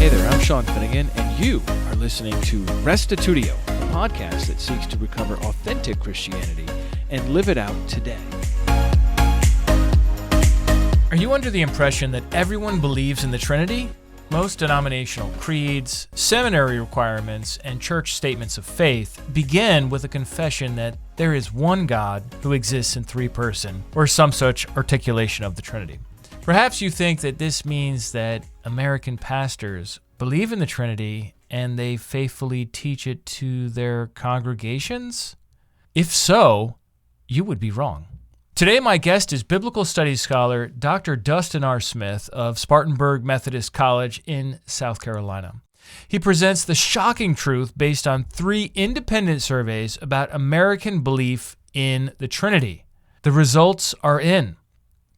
Hey there, I'm Sean Finnegan, and you are listening to Restitutio, a podcast that seeks to recover authentic Christianity and live it out today. Are you under the impression that everyone believes in the Trinity? Most denominational creeds, seminary requirements, and church statements of faith begin with a confession that there is one God who exists in three-person, or some such articulation of the Trinity. Perhaps you think that this means that American pastors believe in the Trinity and they faithfully teach it to their congregations? If so, you would be wrong. Today, my guest is biblical studies scholar Dr. Dustin R. Smith of Spartanburg Methodist College in South Carolina. He presents the shocking truth based on 3 independent surveys about American belief in the Trinity. The results are in.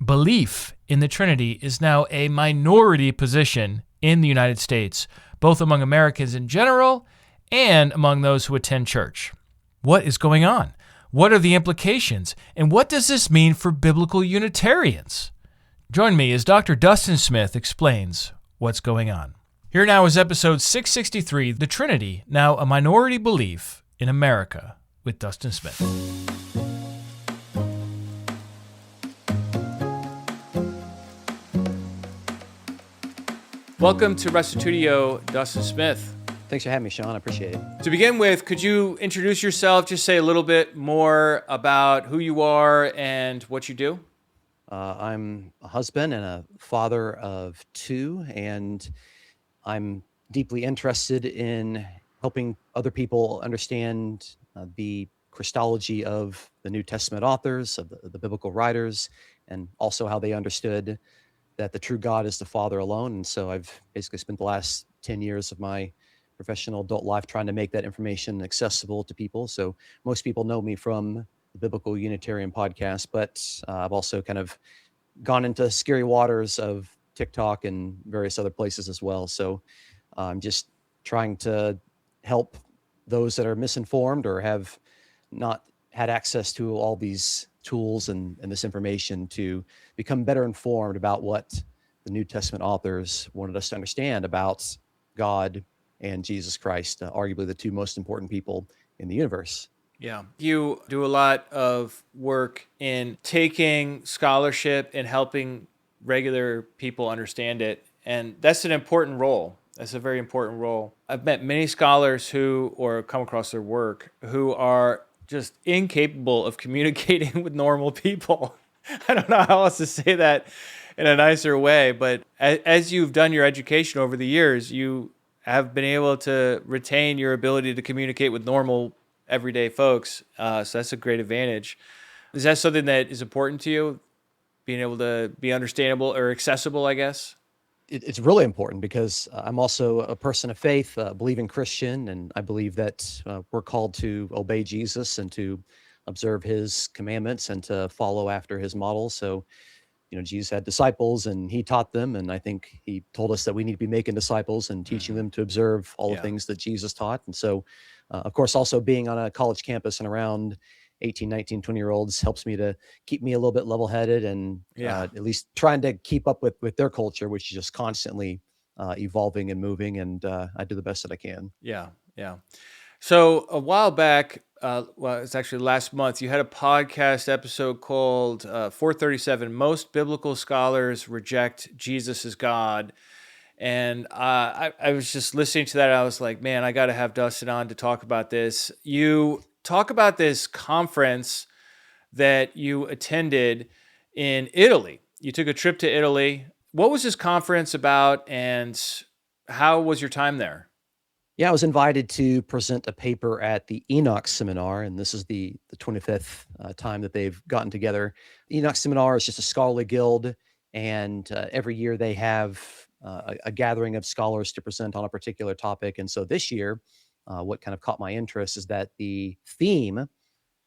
Belief in the Trinity is now a minority position in the United States, both among Americans in general and among those who attend church. What is going on? What are the implications? And what does this mean for biblical Unitarians? Join me as Dr. Dustin Smith explains what's going on. Here now is episode 663, The Trinity, Now a Minority Belief in America, with Dustin Smith. Welcome to Restitutio, Dustin Smith. Thanks for having me, Sean. I appreciate it. To begin with, could you introduce yourself, just say a little bit more about who you are and what you do? I'm a husband and a father of 2, and I'm deeply interested in helping other people understand the Christology of the New Testament authors, of the biblical writers, and also how they understood that the true God is the Father alone. And so I've basically spent the last 10 years of my professional adult life trying to make that information accessible to people. So most people know me from the Biblical Unitarian podcast, but I've also kind of gone into scary waters of TikTok and various other places as well. So I'm just trying to help those that are misinformed or have not had access to all these tools and this information to become better informed about what the New Testament authors wanted us to understand about God and Jesus Christ, arguably the 2 most important people in the universe. Yeah. You do a lot of work in taking scholarship and helping regular people understand it. And that's an important role. That's a very important role. I've met many scholars or come across their work, who are just incapable of communicating with normal people. I don't know how else to say that in a nicer way, but as you've done your education over the years, you have been able to retain your ability to communicate with normal, everyday folks. So that's a great advantage. Is that something that is important to you, being able to be understandable or accessible, I guess? It's really important because I'm also a person of faith, believing Christian, and I believe that we're called to obey Jesus and to observe his commandments and to follow after his models. So, Jesus had disciples and he taught them, and I think he told us that we need to be making disciples and teaching them to observe all the things that Jesus taught. And so, of course, also being on a college campus and around 18, 19, 20-year-olds helps me to keep me a little bit level-headed and at least trying to keep up with their culture, which is just constantly evolving and moving, and I do the best that I can. Yeah. So a while back, it's actually last month, you had a podcast episode called 437, Most Biblical Scholars Reject Jesus as God. And I was just listening to that. I was like, man, I got to have Dustin on to talk about this. You talk about this conference that you attended in Italy. You took a trip to Italy. What was this conference about, and how was your time there? Yeah, I was invited to present a paper at the Enoch Seminar, and this is the 25th time that they've gotten together. The Enoch Seminar is just a scholarly guild, and every year they have a gathering of scholars to present on a particular topic. And so this year, what kind of caught my interest is that the theme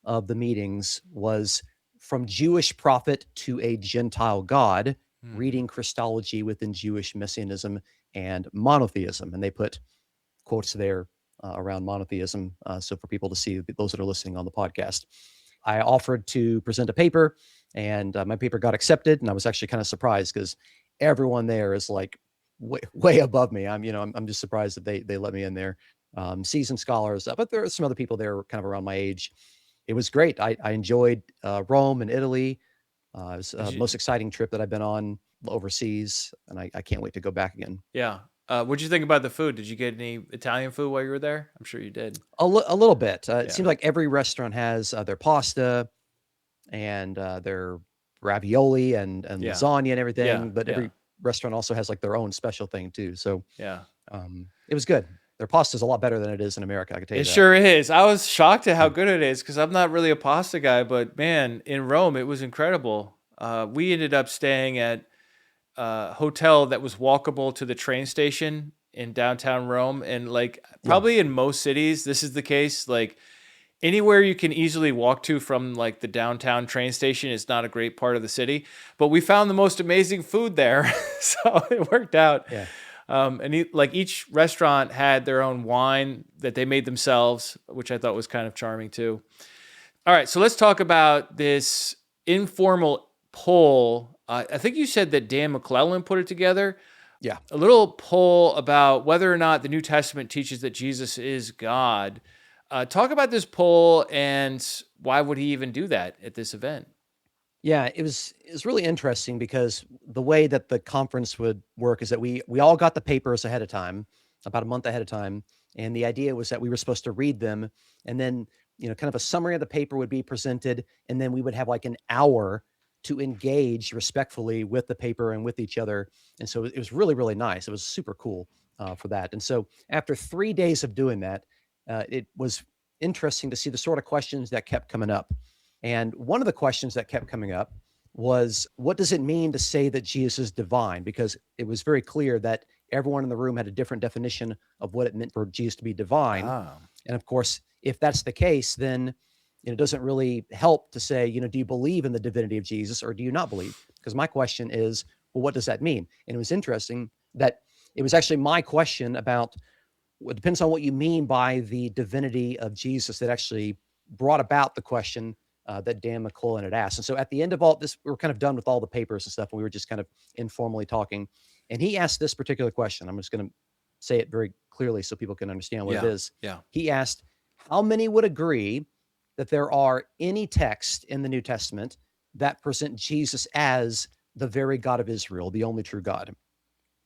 of the meetings was From Jewish Prophet to a Gentile God, Reading Christology Within Jewish Messianism and Monotheism. And they put quotes there around monotheism, so for people to see, those that are listening on the podcast. I offered to present a paper, and my paper got accepted, and I was actually kind of surprised because everyone there is like way above me. I'm just surprised that they let me in there. Seasoned scholars, but there are some other people there kind of around my age. It was great. I enjoyed Rome and Italy. It was the most exciting trip that I've been on overseas, and I can't wait to go back again. Yeah. What'd you think about the food? Did you get any Italian food while you were there? I'm sure you did. A little bit. It Yeah. seems like every restaurant has their pasta and their ravioli and Yeah. lasagna and everything, Yeah, but yeah. every restaurant also has like their own special thing too. So Yeah. it was good. Their pasta is a lot better than it is in America, I can tell you It that. sure is. I was shocked at how good it is because I'm not really a pasta guy, but man, in Rome, it was incredible. We ended up staying at a hotel that was walkable to the train station in downtown Rome. And like probably in most cities, this is the case. Like anywhere you can easily walk to from like the downtown train station is not a great part of the city, but we found the most amazing food there. So it worked out. Yeah. And each restaurant had their own wine that they made themselves, which I thought was kind of charming too. All right, so let's talk about this informal poll. I think you said that Dan McClellan put it together. Yeah. A little poll about whether or not the New Testament teaches that Jesus is God. Talk about this poll and why would he even do that at this event? Yeah, it was really interesting because the way that the conference would work is that we all got the papers ahead of time, about a month ahead of time, and the idea was that we were supposed to read them, and then kind of a summary of the paper would be presented, and then we would have like an hour to engage respectfully with the paper and with each other, and so it was really, really nice. It was super cool for that, and so after 3 days of doing that, it was interesting to see the sort of questions that kept coming up. And one of the questions that kept coming up was, what does it mean to say that Jesus is divine? Because it was very clear that everyone in the room had a different definition of what it meant for Jesus to be divine. And of course, if that's the case, then it doesn't really help to say, do you believe in the divinity of Jesus or do you not believe? Because my question is, well, what does that mean? And it was interesting that it was actually my question about, it depends on what you mean by the divinity of Jesus that actually brought about the question that Dan McClellan had asked. And so at the end of all this, we were kind of done with all the papers and stuff. And we were just kind of informally talking. And he asked this particular question. I'm just going to say it very clearly so people can understand what it is. Yeah. He asked, how many would agree that there are any texts in the New Testament that present Jesus as the very God of Israel, the only true God?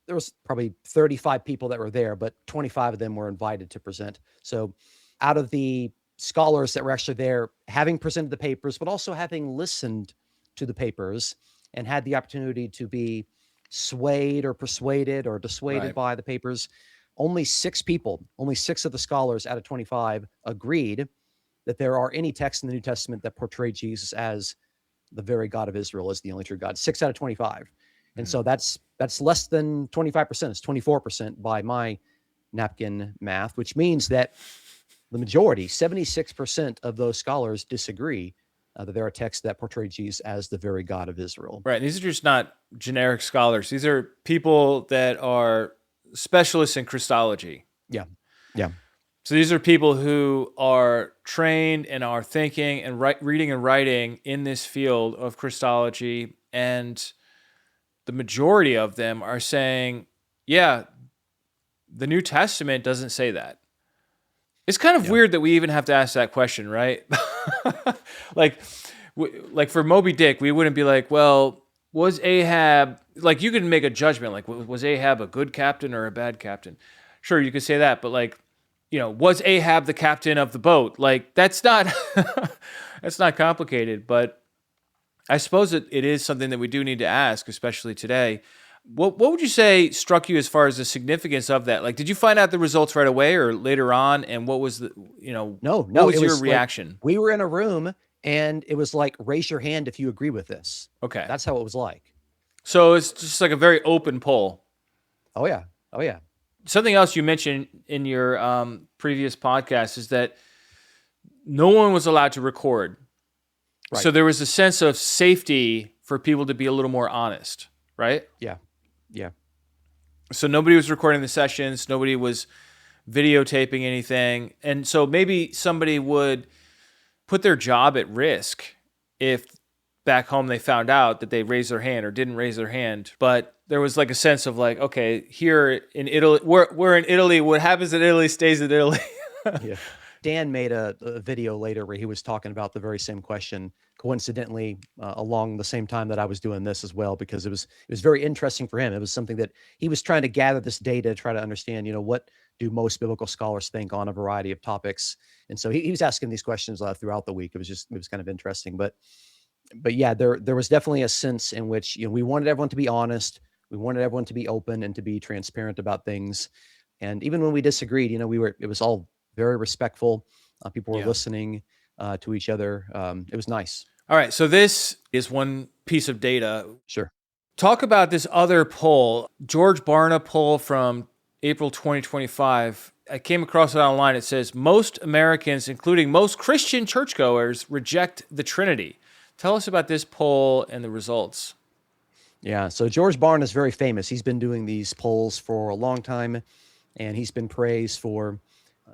There was probably 35 people that were there, but 25 of them were invited to present. So out of the scholars that were actually there, having presented the papers, but also having listened to the papers and had the opportunity to be swayed or persuaded or dissuaded by the papers, only 6 people, only 6 of the scholars out of 25 agreed that there are any texts in the New Testament that portray Jesus as the very God of Israel, as the only true God. 6 out of 25. And so that's less than 25%. It's 24% by my napkin math, which means that the majority, 76% of those scholars disagree that there are texts that portray Jesus as the very God of Israel. Right. These are just not generic scholars. These are people that are specialists in Christology. Yeah. Yeah. So these are people who are trained and are thinking and reading and writing in this field of Christology. And the majority of them are saying, yeah, the New Testament doesn't say that. It's kind of weird that we even have to ask that question, right? like for Moby Dick, we wouldn't be like, well, was Ahab, like you could make a judgment, like was Ahab a good captain or a bad captain? Sure, you could say that, but like, was Ahab the captain of the boat? Like that's not, that's not complicated, but I suppose it is something that we do need to ask, especially today. What would you say struck you as far as the significance of that? Like, did you find out the results right away or later on? And what was the, No, what was it your was reaction? Like, we were in a room and it was like, raise your hand if you agree with this. Okay. That's how it was like. So it's just like a very open poll. Oh yeah. Oh yeah. Something else you mentioned in your previous podcast is that no one was allowed to record. Right. So there was a sense of safety for people to be a little more honest, right? Yeah. Yeah. So nobody was recording the sessions. Nobody was videotaping anything. And so maybe somebody would put their job at risk if back home they found out that they raised their hand or didn't raise their hand. But there was like a sense of like, okay, here in Italy, we're in Italy. What happens in Italy stays in Italy. Yeah. Dan made a video later where he was talking about the very same question, coincidentally, along the same time that I was doing this as well, because it was very interesting for him. It was something that he was trying to gather this data, try to understand, what do most biblical scholars think on a variety of topics. And so he was asking these questions throughout the week. It was kind of interesting, but yeah, there was definitely a sense in which, we wanted everyone to be honest. We wanted everyone to be open and to be transparent about things. And even when we disagreed, it was all very respectful. People were listening to each other. It was nice. All right. So this is one piece of data. Sure. Talk about this other poll, George Barna poll from April 2025. I came across it online. It says most Americans, including most Christian churchgoers, reject the Trinity. Tell us about this poll and the results. Yeah. So George Barna is very famous. He's been doing these polls for a long time, and he's been praised for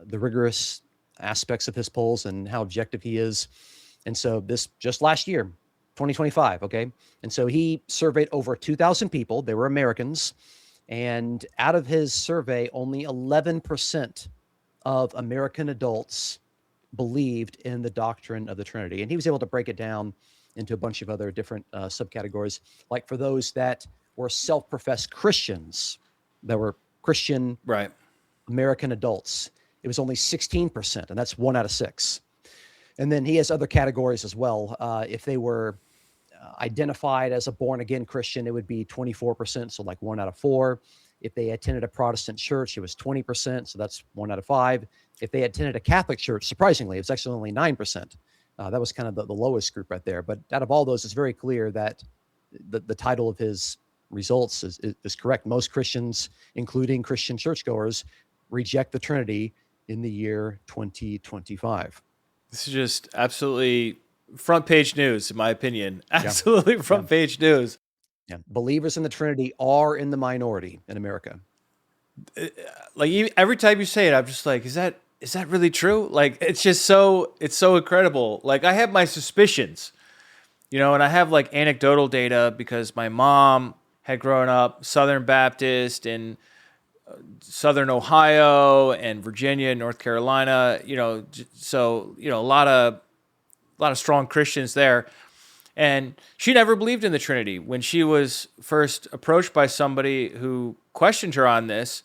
the rigorous aspects of his polls and how objective he is. And so this just last year, 2025, okay? And so he surveyed over 2,000 people. They were Americans. And out of his survey, only 11% of American adults believed in the doctrine of the Trinity. And he was able to break it down into a bunch of other different subcategories. Like for those that were self-professed Christians, that were Christian American adults, it was only 16%, and that's 1 out of 6. And then he has other categories as well. If they were identified as a born-again Christian, it would be 24%, so like 1 out of 4. If they attended a Protestant church, it was 20%, so that's 1 out of 5. If they attended a Catholic church, surprisingly, it was actually only 9%. That was kind of the lowest group right there. But out of all those, it's very clear that the title of his results is correct. Most Christians, including Christian churchgoers, reject the Trinity in the year 2025. This is just absolutely front page news, in my opinion. Absolutely front page news. Yeah. Believers in the Trinity are in the minority in America. Like every time you say it, I'm just like, is that really true? Like, it's so incredible. Like, I have my suspicions, and I have like anecdotal data because my mom had grown up Southern Baptist in Southern Ohio and Virginia, North Carolina, so, a lot of strong Christians there. And she never believed in the Trinity. When she was first approached by somebody who questioned her on this,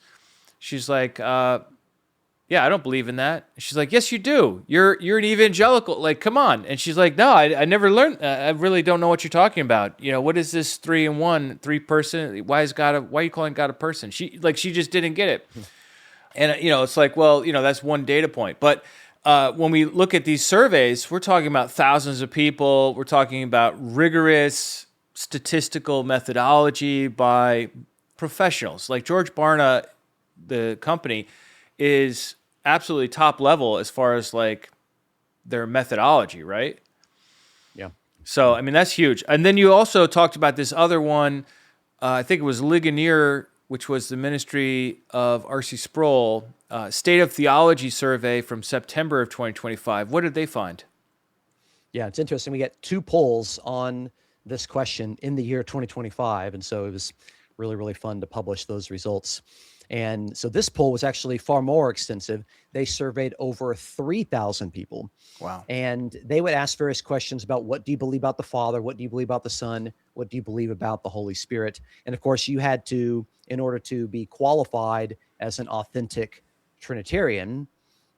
she's like, yeah, I don't believe in that. She's like, yes, you do. You're an evangelical. Like, come on. And she's like, no, I never learned. I really don't know what you're talking about. What is this 3 person? Why are you calling God a person? She just didn't get it. And, it's like, well, that's one data point. But when we look at these surveys, we're talking about thousands of people. We're talking about rigorous statistical methodology by professionals. Like George Barna, the company, is absolutely top level as far as like their methodology, right? Yeah. So, I mean, that's huge. And then you also talked about this other one, I think it was Ligonier, which was the ministry of R.C. Sproul, State of Theology survey from September of 2025. What did they find? Yeah, it's interesting. We get 2 polls on this question in the year 2025. And so it was really, really fun to publish those results. And so this poll was actually far more extensive. They surveyed over 3,000 people. Wow. And they would ask various questions about what do you believe about the Father? What do you believe about the Son? What do you believe about the Holy Spirit? And of course, you had to, in order to be qualified as an authentic Trinitarian,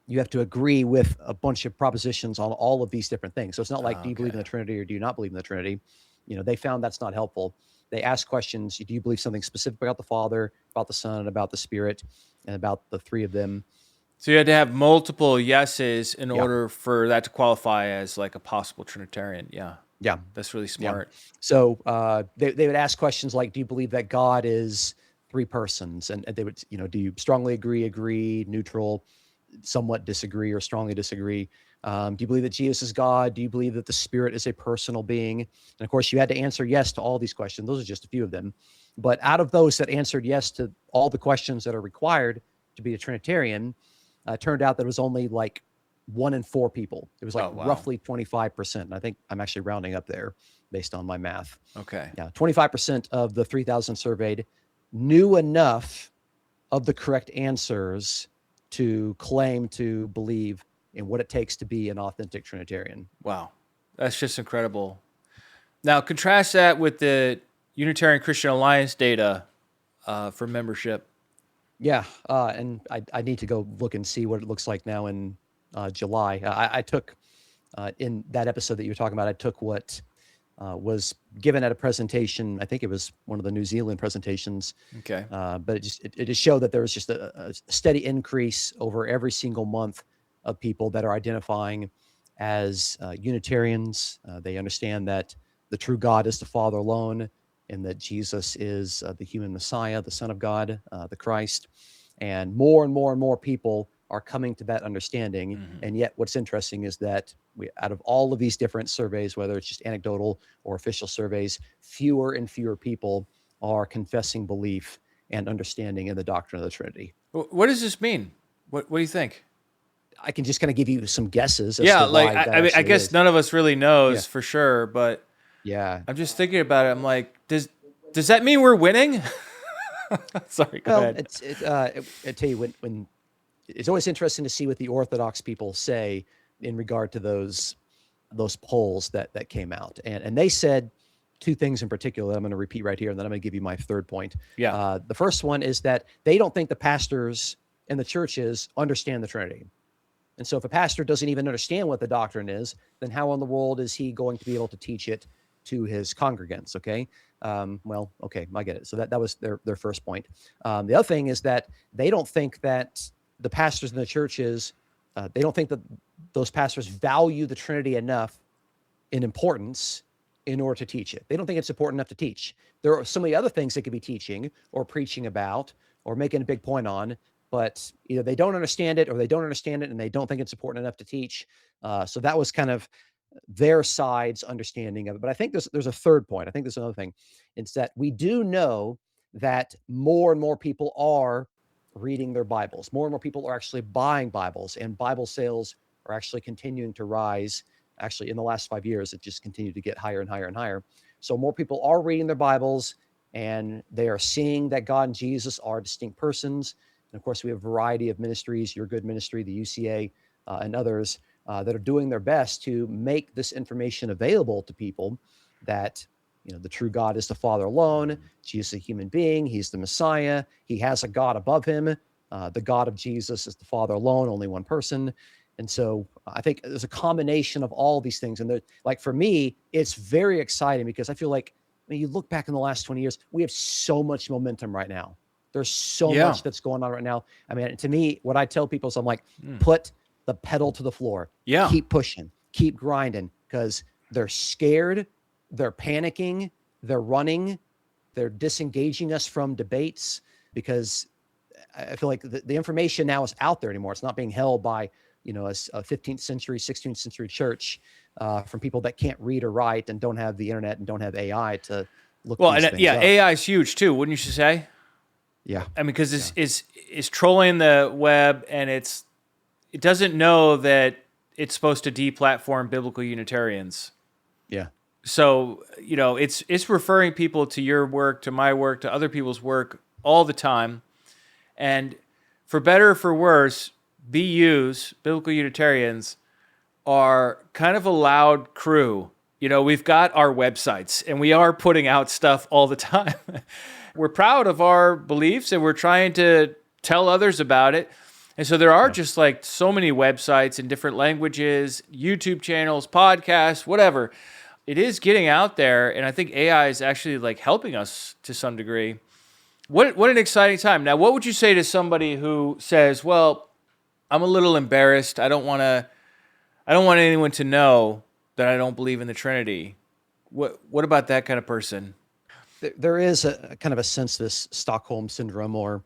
you have to agree with a bunch of propositions on all of these different things. So it's not like, do you believe in the Trinity or do you not believe in the Trinity? They found that's not helpful. They ask questions. Do you believe something specific about the Father, about the Son, about the Spirit, and about the 3 of them? So you had to have multiple yeses in order for that to qualify as like a possible Trinitarian. Yeah. Yeah. That's really smart. Yeah. So they would ask questions like, do you believe that God is 3 persons? And they would, do you strongly agree, neutral, somewhat disagree, or strongly disagree? Do you believe that Jesus is God? Do you believe that the Spirit is a personal being? And of course, you had to answer yes to all these questions. Those are just a few of them. But out of those that answered yes to all the questions that are required to be a Trinitarian, turned out that it was only like 1 in 4 people. It was like roughly 25%. And I think I'm actually rounding up there. based on my math. Okay. Yeah, 25% of the 3,000 surveyed knew enough of the correct answers to claim to believe in what it takes to be an authentic Trinitarian. Wow. That's just incredible. Now, contrast that with the Unitarian Christian Alliance data for membership. Yeah, and I need to go look and see what it looks like now in July. I took, in that episode that you were talking about, I took what was given at a presentation. I think it was one of the New Zealand presentations. Okay. But it just showed that there was just a steady increase over every single month of people that are identifying as Unitarians. They understand that the true God is the Father alone, and that Jesus is the human Messiah, the Son of God, the Christ. And more people are coming to that understanding. Mm-hmm. And yet what's interesting is that out of all of these different surveys, whether it's just anecdotal or official surveys, fewer and fewer people are confessing belief and understanding in the doctrine of the Trinity. What does this mean? What do you think? I can just kind of give you some guesses. As Yeah, to like why that I mean, I actually guess is. none of us really knows Yeah. for sure, but Yeah. I'm just thinking about it. I'm like, does that mean we're winning? Sorry, go ahead. I tell you, when it's always interesting to see what the Orthodox people say in regard to those polls that came out, and they said two things in particular that I'm going to repeat right here, and then I'm going to give you my third point. Yeah. The first one is that they don't think the pastors and the churches understand the Trinity. And so if a pastor doesn't even understand what the doctrine is, then how in the world is he going to be able to teach it to his congregants? Okay. Okay, I get it. So that was their first point. The other thing is that they don't think that the pastors in the churches, they don't think that those pastors value the Trinity enough in importance in order to teach it. They don't think it's important enough to teach. There are so many other things they could be teaching or preaching about or making a big point on, but either they don't understand it or they don't understand it and they don't think it's important enough to teach. So that was kind of their side's understanding of it. But I think there's a third point. I think there's another thing. It's that we do know that more and more people are reading their Bibles. More and more people are actually buying Bibles, and Bible sales are actually continuing to rise. Actually, in the last 5 years, it just continued to get higher and higher and higher. So more people are reading their Bibles, and they are seeing that God and Jesus are distinct persons. And of course, we have a variety of ministries, Your Good Ministry, the UCA, and others that are doing their best to make this information available to people, that the true God is the Father alone. Jesus is a human being. He's the Messiah. He has a God above him. The God of Jesus is the Father alone, only one person. And so I think there's a combination of all these things. And like for me, it's very exciting because I feel like when you look back in the last 20 years, we have so much momentum right now. There's so much that's going on right now. I mean, to me, what I tell people is I'm like, put the pedal to the floor. Yeah. Keep pushing, keep grinding, because they're scared, they're panicking, they're running, they're disengaging us from debates, because I feel like the information now is out there anymore. It's not being held by, a 15th century, 16th century church from people that can't read or write and don't have the internet and don't have AI to look these things up. AI is huge too, wouldn't you say? Yeah. I mean, because it's trolling the web, and it doesn't know that it's supposed to deplatform biblical Unitarians. Yeah. So, it's referring people to your work, to my work, to other people's work all the time. And for better or for worse, BUs, biblical Unitarians, are kind of a loud crew. We've got our websites and we are putting out stuff all the time. We're proud of our beliefs and we're trying to tell others about it. And so there are just like so many websites in different languages, YouTube channels, podcasts, whatever. It is getting out there. And I think AI is actually like helping us to some degree. What an exciting time. Now, what would you say to somebody who says, well, I'm a little embarrassed. I don't want anyone to know that I don't believe in the Trinity. What about that kind of person? There is a kind of a sense, this Stockholm syndrome, or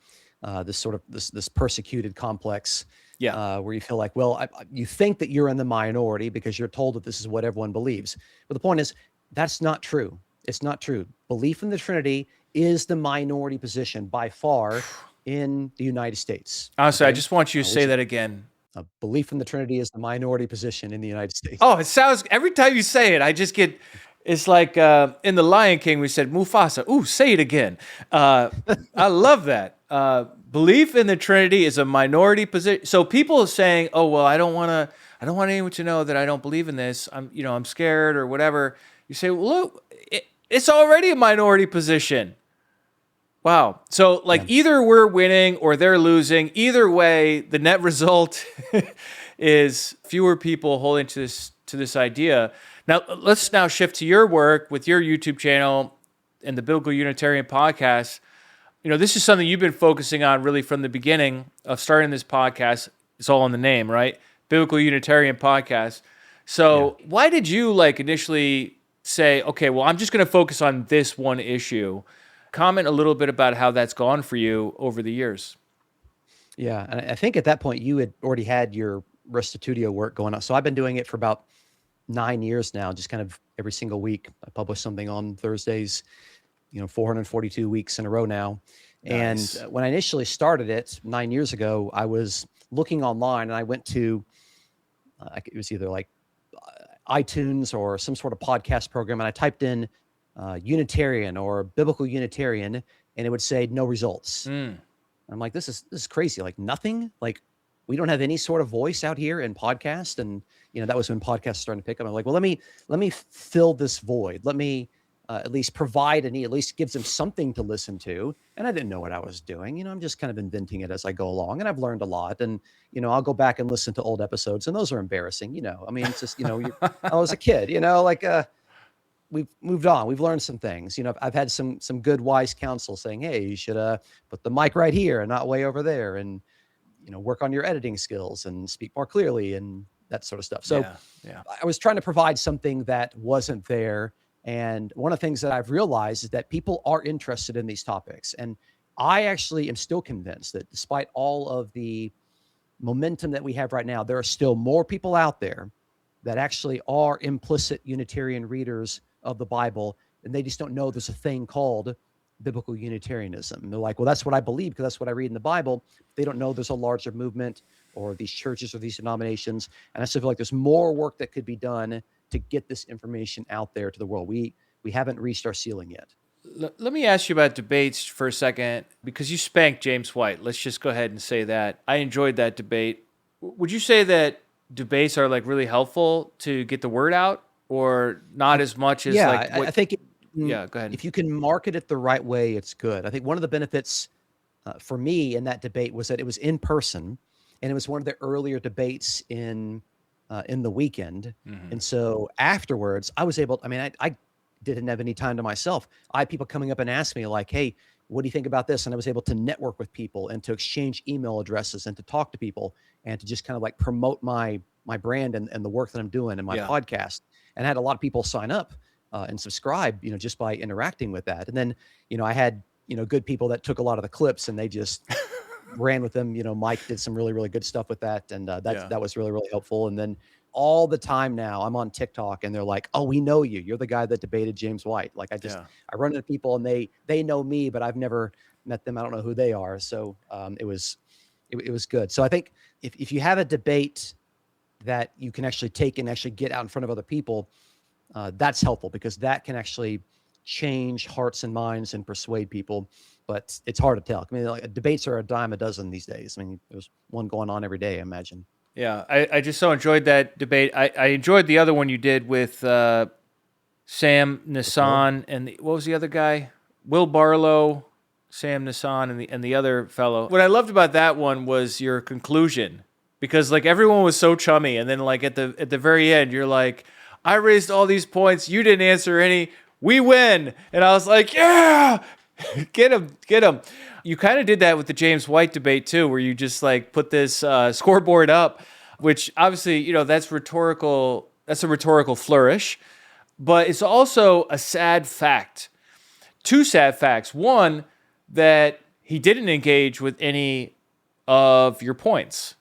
this persecuted complex, where you feel like, well, you think that you're in the minority because you're told that this is what everyone believes. But the point is, that's not true. It's not true. Belief in the Trinity is the minority position by far in the United States. Honestly, I just want you to say that again. Belief in the Trinity is the minority position in the United States. Oh, it sounds, every time you say it, I just get, It's like in The Lion King, we said Mufasa. Ooh, say it again. I love that. Belief in the Trinity is a minority position. So people are saying, "Oh, well, I don't want anyone to know that I don't believe in this. I'm scared or whatever." You say, "Well, look, it's already a minority position." Wow. So either we're winning or they're losing. Either way, the net result is fewer people holding to this idea. Now, let's now shift to your work with your YouTube channel and the Biblical Unitarian podcast. This is something you've been focusing on really from the beginning of starting this podcast. It's all in the name, right? Biblical Unitarian podcast. So why did you initially say, okay, well, I'm just going to focus on this one issue? Comment a little bit about how that's gone for you over the years. Yeah, and I think at that point you had already had your Restitutio work going on. So I've been doing it for about 9 years now, just kind of every single week. I publish something on Thursdays, 442 weeks in a row now. Nice. And when I initially started it 9 years ago, I was looking online and I went to, it was either iTunes or some sort of podcast program, and I typed in Unitarian or Biblical Unitarian, and it would say no results. I'm like, this is crazy. Nothing. We don't have any sort of voice out here in podcast. And that was when podcasts started to pick up. I'm like, well, let me fill this void. Let me at least provide at least give them something to listen to. And I didn't know what I was doing. I'm just kind of inventing it as I go along, and I've learned a lot. And I'll go back and listen to old episodes, and those are embarrassing. It's just I was a kid. We've moved on. We've learned some things. I've had some good wise counsel saying, hey, you should put the mic right here and not way over there, and work on your editing skills and speak more clearly and that sort of stuff. So I was trying to provide something that wasn't there. And one of the things that I've realized is that people are interested in these topics. And I actually am still convinced that despite all of the momentum that we have right now, there are still more people out there that actually are implicit Unitarian readers of the Bible, and they just don't know there's a thing called biblical Unitarianism. And they're like, well, that's what I believe because that's what I read in the Bible. They don't know there's a larger movement or these churches or these denominations. And I still feel like there's more work that could be done to get this information out there to the world. We haven't reached our ceiling yet. Let me ask you about debates for a second, because you spanked James White. Let's just go ahead and say that. I enjoyed that debate. Would you say that debates are really helpful to get the word out, or not as much as I think go ahead. If you can market it the right way, it's good. I think one of the benefits for me in that debate was that it was in person, and it was one of the earlier debates in the weekend. Mm-hmm. And so afterwards I was able, I didn't have any time to myself. I had people coming up and asking me hey, what do you think about this? And I was able to network with people and to exchange email addresses and to talk to people and to just kind of promote my brand and the work that I'm doing in my podcast. And I had a lot of people sign up and subscribe, just by interacting with that. And then, I had, good people that took a lot of the clips and they just ran with them. Mike did some really, really good stuff with that. And that was really, really helpful. And then all the time now I'm on TikTok and they're like, oh, we know you. You're the guy that debated James White. I run into people and they know me, but I've never met them. I don't know who they are. So it was good. So I think if you have a debate that you can actually take and actually get out in front of other people, that's helpful, because that can actually change hearts and minds and persuade people. But it's hard to tell. Debates are a dime a dozen these days. There's one going on every day, I imagine. Yeah, I just so enjoyed that debate. I enjoyed the other one you did with Sam Nassan and what was the other guy? Will Barlow, Sam Nassan, and the other fellow. What I loved about that one was your conclusion, because everyone was so chummy, and then at the very end you're like, I raised all these points, you didn't answer any, we win. And I was like, yeah, get him. You kind of did that with the James White debate too, where you just put this scoreboard up, which obviously, that's rhetorical. That's a rhetorical flourish, but it's also a sad fact. Two sad facts. One, that he didn't engage with any of your points.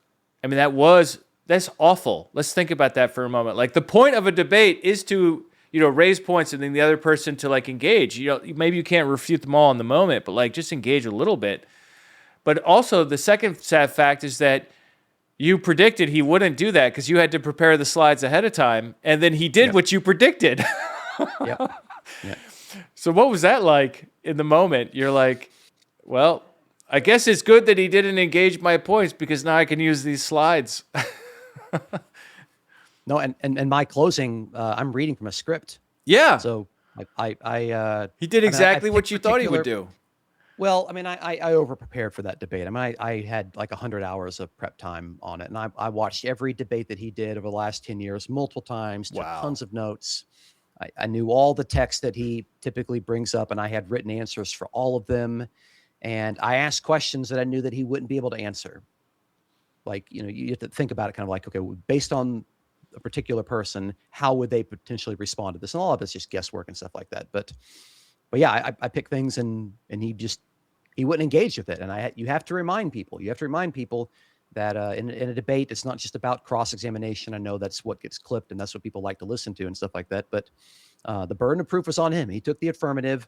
That's awful. Let's think about that for a moment. The point of a debate is to, raise points and then the other person to engage. Maybe you can't refute them all in the moment, but just engage a little bit. But also the second sad fact is that you predicted he wouldn't do that because you had to prepare the slides ahead of time, and then he did what you predicted. Yep. Yeah. So what was that like in the moment? You're like, well, I guess it's good that he didn't engage my points because now I can use these slides. No, and my closing, I'm reading from a script. Yeah. So He did I exactly what picked you thought he would particular. do. Well, I mean, I over prepared for that debate. I mean, I had like 100 hours of prep time on it, and I watched every debate that he did over the last 10 years multiple times, took Wow. tons of notes. I knew all the texts that he typically brings up, and I had written answers for all of them. And I asked questions that I knew that he wouldn't be able to answer. Like, you have to think about it kind of like, okay, based on a particular person, how would they potentially respond to this? And all of it's just guesswork and stuff like that. But yeah, I picked things and he wouldn't engage with it. And you have to remind people, that in a debate, it's not just about cross-examination. I know that's what gets clipped and that's what people like to listen to and stuff like that. But the burden of proof was on him. He took the affirmative.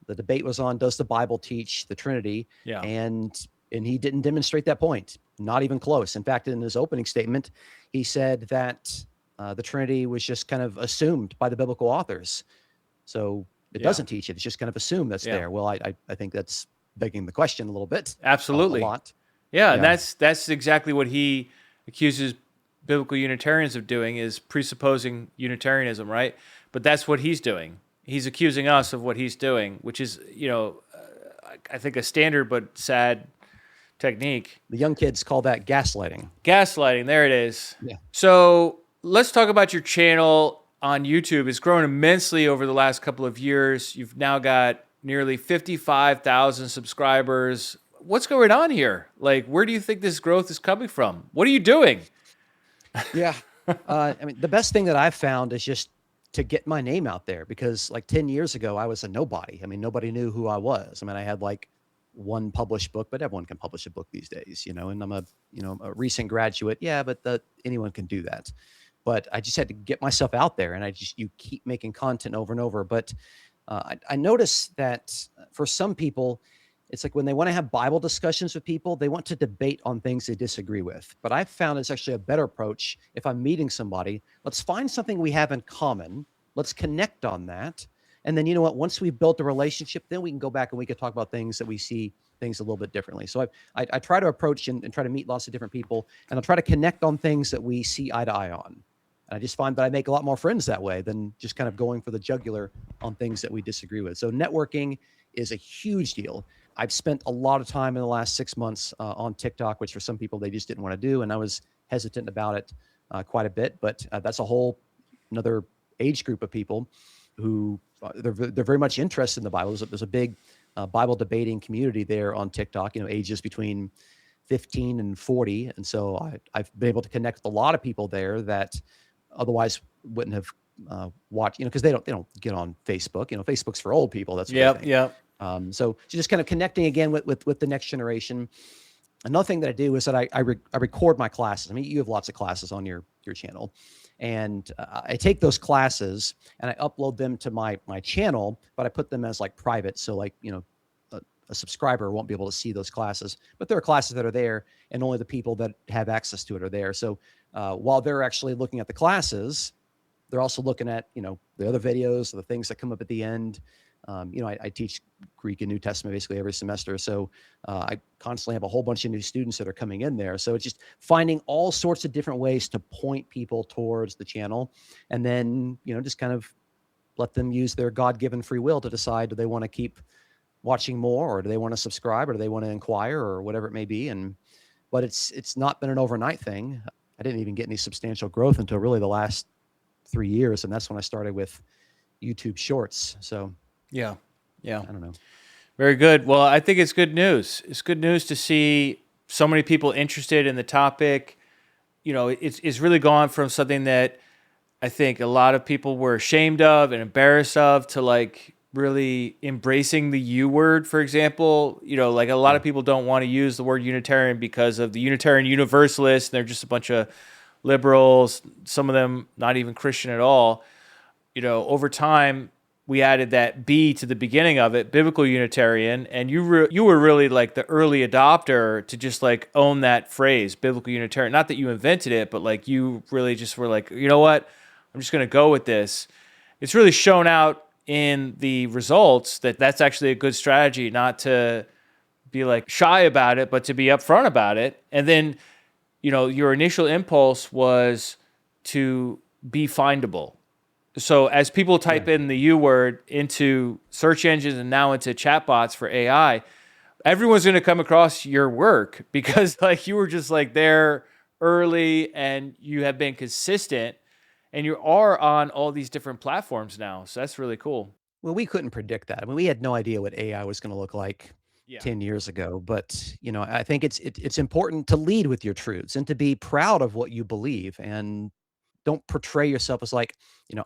The debate was on, does the Bible teach the Trinity? Yeah. And he didn't demonstrate that point, not even close. In fact, in his opening statement, he said that the Trinity was just kind of assumed by the biblical authors. So it doesn't teach it. It's just kind of assumed that's there. Well, I think that's begging the question a little bit. Absolutely. A lot. Yeah, and that's exactly what he accuses biblical Unitarians of doing, is presupposing Unitarianism, right? But that's what he's doing. He's accusing us of what he's doing, which is, I think a standard but sad technique. The young kids call that gaslighting. Gaslighting, there it is. Yeah. So let's talk about your channel on YouTube. It's grown immensely over the last couple of years. You've now got nearly 55,000 subscribers. What's going on here? Like, where do you think this growth is coming from? What are you doing? Yeah. I mean, the best thing that I've found is just to get my name out there, because like 10 years ago, I was a nobody. I mean, nobody knew who I was. I mean, I had like one published book, but everyone can publish a book these days, and I'm a recent graduate. Yeah, but anyone can do that. But I just had to get myself out there, and you keep making content over and over. But I noticed that for some people, it's like when they want to have Bible discussions with people, they want to debate on things they disagree with. But I've found it's actually a better approach. If I'm meeting somebody, let's find something we have in common. Let's connect on that. And then, once we've built a relationship, then we can go back and we can talk about things that we see things a little bit differently. So I try to approach and try to meet lots of different people, and I'll try to connect on things that we see eye to eye on. And I just find that I make a lot more friends that way than just kind of going for the jugular on things that we disagree with. So networking is a huge deal. I've spent a lot of time in the last 6 months on TikTok, which for some people they just didn't want to do, and I was hesitant about it quite a bit. But that's a whole another age group of people who they're very much interested in the Bible. There's a big Bible debating community there on TikTok. ages between 15 and 40, and so I've been able to connect with a lot of people there that otherwise wouldn't have watched. Because they don't get on Facebook. Facebook's for old people. That's what I think. Yep. So just kind of connecting again with the next generation. Another thing that I do is that I record my classes. I mean, you have lots of classes on your channel, and I take those classes and I upload them to my channel, but I put them as like private. So like, a subscriber won't be able to see those classes, but there are classes that are there and only the people that have access to it are there. So while they're actually looking at the classes, they're also looking at, the other videos, the things that come up at the end. I teach Greek and New Testament basically every semester. So I constantly have a whole bunch of new students that are coming in there. So it's just finding all sorts of different ways to point people towards the channel, and then, just kind of let them use their God-given free will to decide, do they want to keep watching more, or do they want to subscribe, or do they want to inquire, or whatever it may be. But it's not been an overnight thing. I didn't even get any substantial growth until really the last 3 years. And that's when I started with YouTube Shorts. So Yeah. I don't know. Very good. Well, I think it's good news. It's good news to see so many people interested in the topic. It's really gone from something that I think a lot of people were ashamed of and embarrassed of to like really embracing the U word, for example. Like a lot of people don't want to use the word Unitarian because of the Unitarian Universalists. They're just a bunch of liberals, some of them not even Christian at all. Over time, we added that B to the beginning of it, biblical Unitarian, and you were really like the early adopter to just like own that phrase, biblical Unitarian. Not that you invented it, but like you really just were like, you know what, I'm just going to go with this. it's really shown out in the results that that's actually a good strategy, not to be like shy about it, but to be upfront about it. And then, your initial impulse was to be findable. So as people type Yeah. in the U word into search engines and now into chatbots for AI, everyone's going to come across your work because like you were just like there early and you have been consistent and you are on all these different platforms now. So that's really cool. Well, we couldn't predict that. I mean, we had no idea what AI was going to look like Yeah. 10 years ago, but I think it's important to lead with your truths and to be proud of what you believe, and don't portray yourself as like,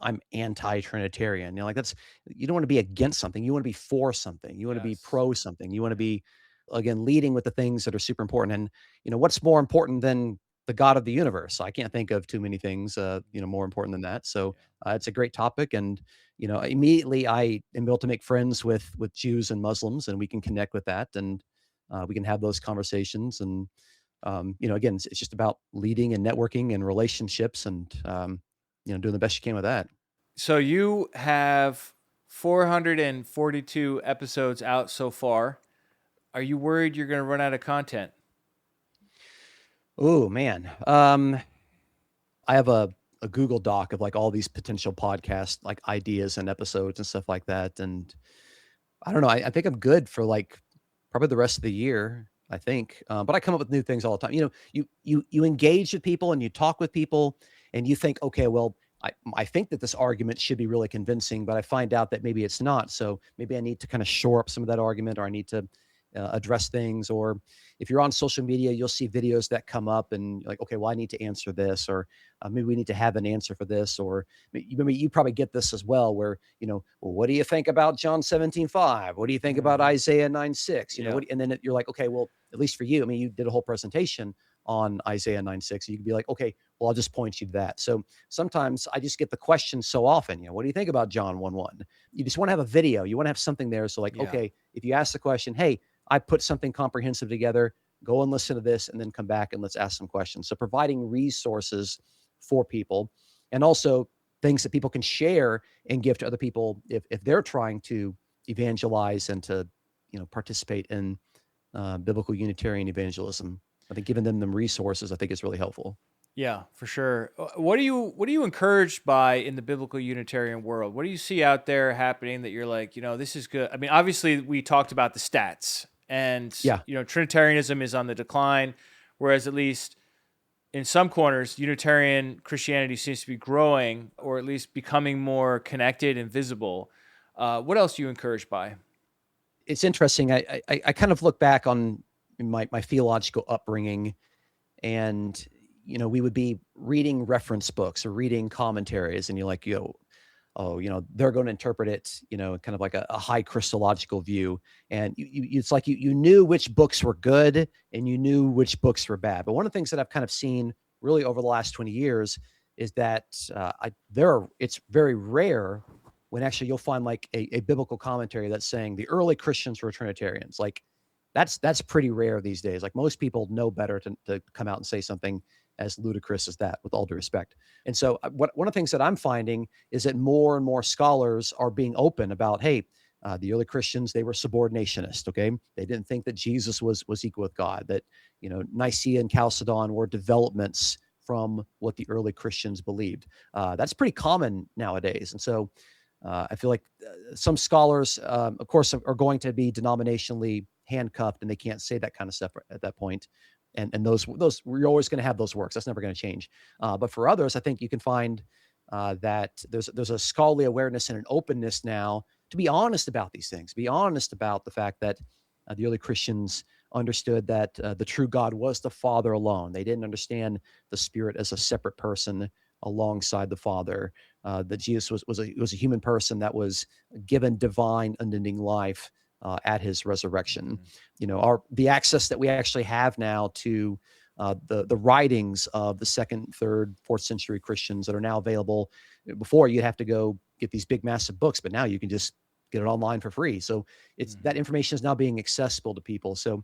I'm anti-Trinitarian. Like that's, you don't want to be against something. You want to be for something. You want to be Yes. pro something. You want to be, again, leading with the things that are super important. And, what's more important than the God of the universe? I can't think of too many things, more important than that. So it's a great topic. And, immediately I am able to make friends with Jews and Muslims, and we can connect with that. And we can have those conversations. And, again, it's just about leading and networking and relationships, and doing the best you can with that. So you have 442 episodes out so far. Are you worried you're going to run out of content? Oh man, I have a Google Doc of like all these potential podcast like ideas and episodes and stuff like that, and I don't know. I think I'm good for like probably the rest of the year. I think, but I come up with new things all the time. You engage with people and you talk with people, and you think, okay, well, I think that this argument should be really convincing, but I find out that maybe it's not. So maybe I need to kind of shore up some of that argument, or I need to address things. Or if you're on social media, you'll see videos that come up, and you're like, okay, well, I need to answer this, or maybe we need to have an answer for this, or maybe you probably get this as well, where well, what do you think about John 17:5? What do you think about Isaiah 9:6? Yeah. And then you're like, okay, well, at least for you, I mean, you did a whole presentation on Isaiah 9:6. You could be like, okay, well, I'll just point you to that. So sometimes I just get the question so often, what do you think about John 1:1? You just want to have a video. You want to have something there. So like, Yeah. okay, if you ask the question, hey, I put something comprehensive together, go and listen to this, and then come back and let's ask some questions. So providing resources for people, and also things that people can share and give to other people if they're trying to evangelize and to participate in biblical Unitarian evangelism. I think giving them resources, I think, is really helpful. Yeah, for sure. What are you encouraged by in the biblical Unitarian world? What do you see out there happening that you're like, this is good? I mean, obviously we talked about the stats, and Yeah. Trinitarianism is on the decline, whereas at least in some corners, Unitarian Christianity seems to be growing, or at least becoming more connected and visible. What else are you encouraged by? It's interesting. I kind of look back on my theological upbringing, and we would be reading reference books or reading commentaries, and you're like, oh, they're going to interpret it, kind of like a high Christological view. And it's like you knew which books were good and you knew which books were bad. But one of the things that I've kind of seen really over the last 20 years is that it's very rare when actually you'll find like a biblical commentary that's saying the early Christians were Trinitarians. Like that's pretty rare these days. Like most people know better to come out and say something as ludicrous as that, with all due respect. And so one of the things that I'm finding is that more and more scholars are being open about, hey, the early Christians, they were subordinationist. Okay. They didn't think that Jesus was equal with God, that, Nicaea and Chalcedon were developments from what the early Christians believed. That's pretty common nowadays. And so I feel like some scholars, of course, are going to be denominationally handcuffed, and they can't say that kind of stuff at that point. And those we're always going to have those works. That's never going to change. But for others, I think you can find that there's a scholarly awareness and an openness now to be honest about these things. Be honest about the fact that the early Christians understood that the true God was the Father alone. They didn't understand the Spirit as a separate person alongside the Father. That Jesus was a human person that was given divine unending life at his resurrection. The access that we actually have now to the writings of the 2nd, 3rd, 4th century Christians that are now available. Before, you'd have to go get these big, massive books, but now you can just get it online for free. So it's that information is now being accessible to people. So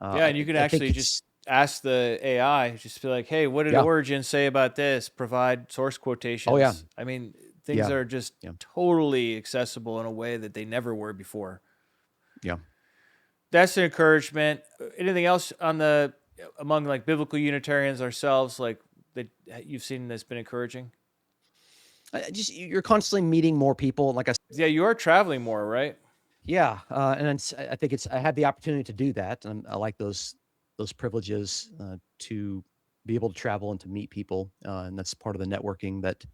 yeah, and you can actually just ask the AI, just be like, hey, what did Origin say about this? Provide source quotations. Oh, yeah. I mean, Things Yeah. are just Yeah. totally accessible in a way that they never were before. Yeah. That's an encouragement. Anything else on among like biblical Unitarians ourselves, like that you've seen that's been encouraging? You're constantly meeting more people. Like I said, Yeah, you are traveling more, right? yeah, and I think I had the opportunity to do that, and I like those privileges to be able to travel and to meet people, and that's part of the networking that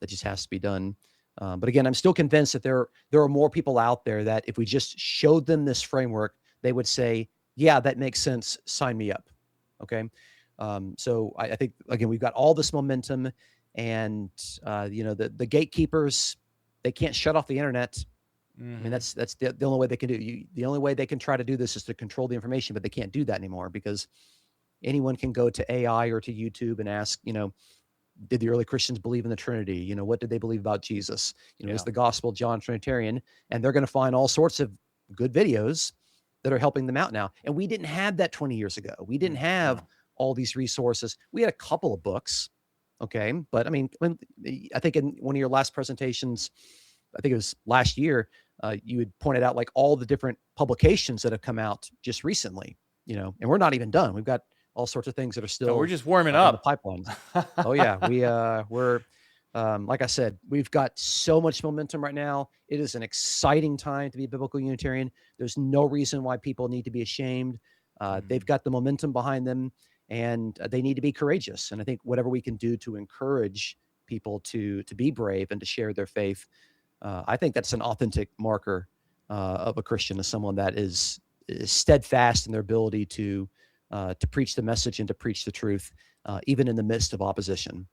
just has to be done. But again, I'm still convinced that there are more people out there that if we just showed them this framework, they would say, "Yeah, that makes sense. Sign me up." Okay, so I think again we've got all this momentum, and the gatekeepers, they can't shut off the internet. I mean, Mm-hmm. that's the only way they can do it. The only way they can try to do this is to control the information, but they can't do that anymore because anyone can go to AI or to YouTube and ask, did the early Christians believe in the Trinity? What did they believe about Jesus? Is Yeah. the gospel John Trinitarian? And they're going to find all sorts of good videos that are helping them out now. And we didn't have that 20 years ago. We didn't have No. all these resources. We had a couple of books. Okay. But I mean, I think in one of your last presentations, I think it was last year, you had pointed out like all the different publications that have come out just recently, and we're not even done. We've got all sorts of things that are No, we're still just warming in the up. pipelines. Oh yeah, we're like I said, we've got so much momentum right now. It is an exciting time to be a biblical Unitarian. There's no reason why people need to be ashamed. They've got the momentum behind them, and they need to be courageous. And I think whatever we can do to encourage people to be brave and to share their faith, I think that's an authentic marker of a Christian, as someone that is steadfast in their ability to preach the message and to preach the truth, even in the midst of opposition.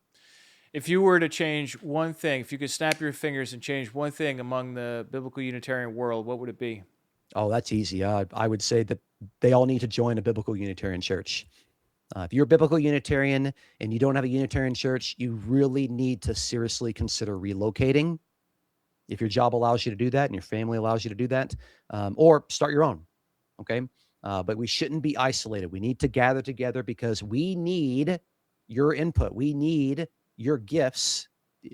If you were to change one thing, if you could snap your fingers and change one thing among the biblical Unitarian world, what would it be? Oh, that's easy. I would say that they all need to join a biblical Unitarian church. If you're a biblical Unitarian and you don't have a Unitarian church, you really need to seriously consider relocating if your job allows you to do that and your family allows you to do that, or start your own. Okay. But we shouldn't be isolated. We need to gather together because we need your input. We need your gifts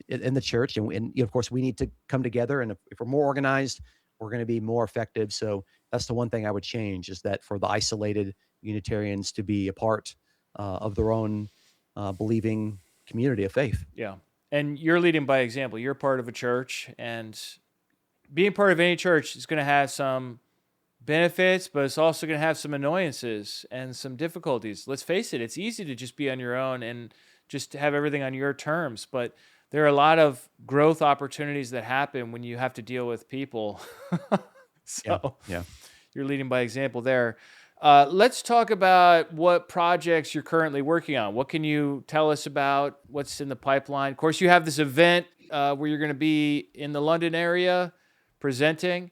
in the church. And of course, we need to come together. And if we're more organized, we're going to be more effective. So that's the one thing I would change, is that for the isolated Unitarians to be a part of their own believing community of faith. Yeah. And you're leading by example. You're part of a church, and being part of any church is going to have some benefits, but it's also going to have some annoyances and some difficulties. Let's face it, it's easy to just be on your own and just have everything on your terms, but there are a lot of growth opportunities that happen when you have to deal with people. So Yeah. you're leading by example there. Let's talk about what projects you're currently working on. What can you tell us about what's in the pipeline? Of course, you have this event where you're going to be in the London area presenting.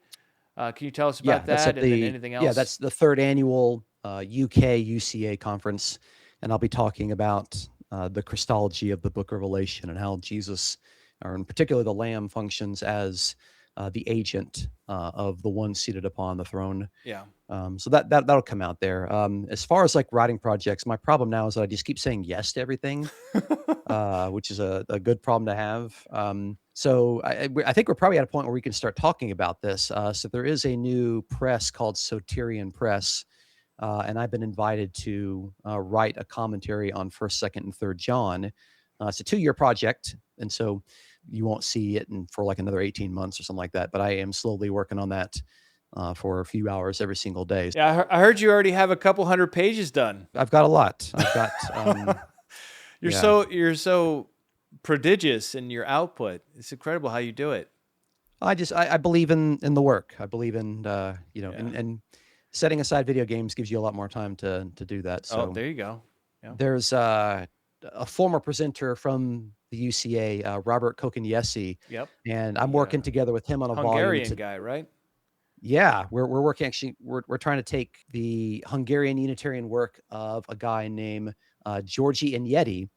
Can you tell us about That's that, at and then anything else? that's the third annual UK UCA conference, and I'll be talking about the Christology of the Book of Revelation and how Jesus, or in particular the Lamb, functions as the agent of the one seated upon the throne. Yeah. So that'll come out there. As far as like writing projects, my problem now is that I just keep saying yes to everything, which is a good problem to have. So I think we're probably at a point where we can start talking about this. So there is a new press called Soterian Press, and I've been invited to write a commentary on 1st, 2nd, and 3rd John. It's a 2-year project, and so you won't see it for like another 18 months or something like that. But I am slowly working on that for a few hours every single day. Yeah, I heard you already have a couple hundred pages done. I've got a lot. I've got. You're so prodigious in your output. It's incredible how you do it. I believe in the work. I believe in Yeah. and setting aside video games gives you a lot more time to do that. So Oh, there you go. Yeah. there's a former presenter from the UCA, Robert Kokeniesi, Yep. and I'm working together with him on a Hungarian volume. guy, right? Yeah, we're working, actually. We're trying to take the Hungarian Unitarian work of a guy named Georgi Inyeti,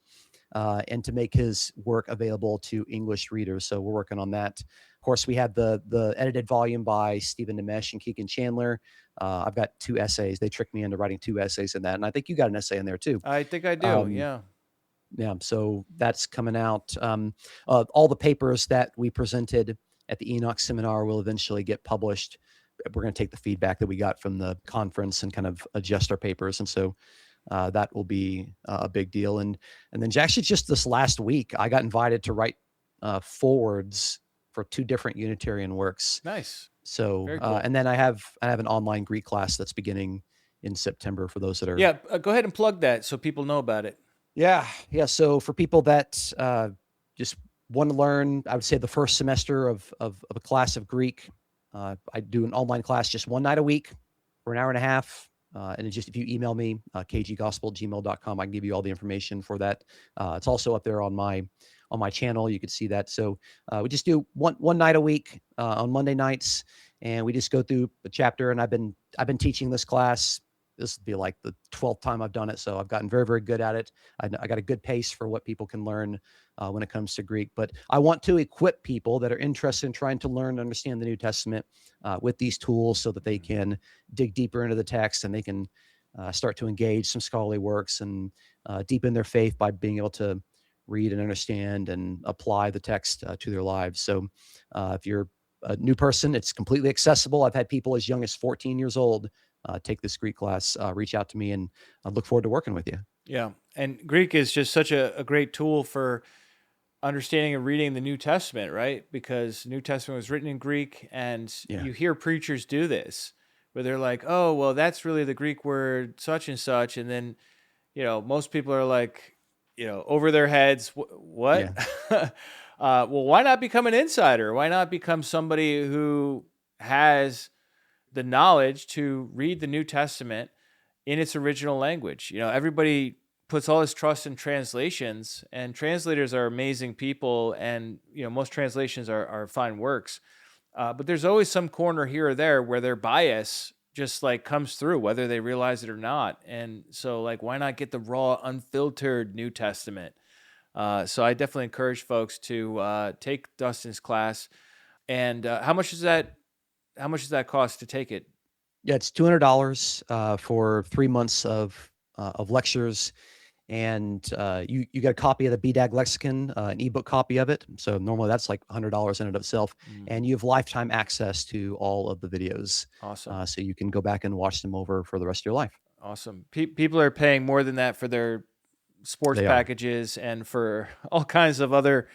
and to make his work available to English readers. So we're working on that. Of course, we have the edited volume by Stephen Nimesh and Keegan Chandler. I've got 2 essays. They tricked me into writing 2 essays in that, and I think you got an essay in there too. I think I do. Yeah. Yeah, so that's coming out. All the papers that we presented at the Enoch seminar will eventually get published. We're going to take the feedback that we got from the conference and kind of adjust our papers, and so that will be a big deal. And then actually just this last week, I got invited to write forwards for 2 different Unitarian works. Nice. So, Very cool. and then I have an online Greek class that's beginning in September for those that are. Yeah, go ahead and plug that so people know about it. Yeah. So for people that just want to learn, I would say the first semester of a class of Greek, I do an online class just one night a week for an hour and a half. And it's just, if you email me, kggospel@gmail.com, I can give you all the information for that. It's also up there on my channel. You could see that. So we just do one night a week on Monday nights, and we just go through a chapter. And I've been teaching this class. This will be like the 12th time I've done it. So I've gotten very, very good at it. I got a good pace for what people can learn when it comes to Greek. But I want to equip people that are interested in trying to learn and understand the New Testament with these tools so that they can dig deeper into the text, and they can start to engage some scholarly works and deepen their faith by being able to read and understand and apply the text to their lives. So if you're a new person, it's completely accessible. I've had people as young as 14 years old take this Greek class, reach out to me, and I look forward to working with you. Yeah. And Greek is just such a great tool for understanding and reading the New Testament, right? Because the New Testament was written in Greek, and you hear preachers do this where they're like, oh, well, that's really the Greek word such and such. And then, most people are like, over their heads, what? Yeah. Well, why not become an insider? Why not become somebody who has the knowledge to read the New Testament in its original language? Everybody puts all his trust in translations, and translators are amazing people. And, most translations are fine works. But there's always some corner here or there where their bias just like comes through, whether they realize it or not. And so why not get the raw, unfiltered New Testament? So I definitely encourage folks to take Dustin's class. And how much does that cost to take it? Yeah, it's $200 for 3 months of lectures, and you got a copy of the BDAG lexicon, an ebook copy of it. So normally that's like $100 in and of itself, and you have lifetime access to all of the videos. Awesome. So you can go back and watch them over for the rest of your life. Awesome. People are paying more than that for their sports packages and for all kinds of other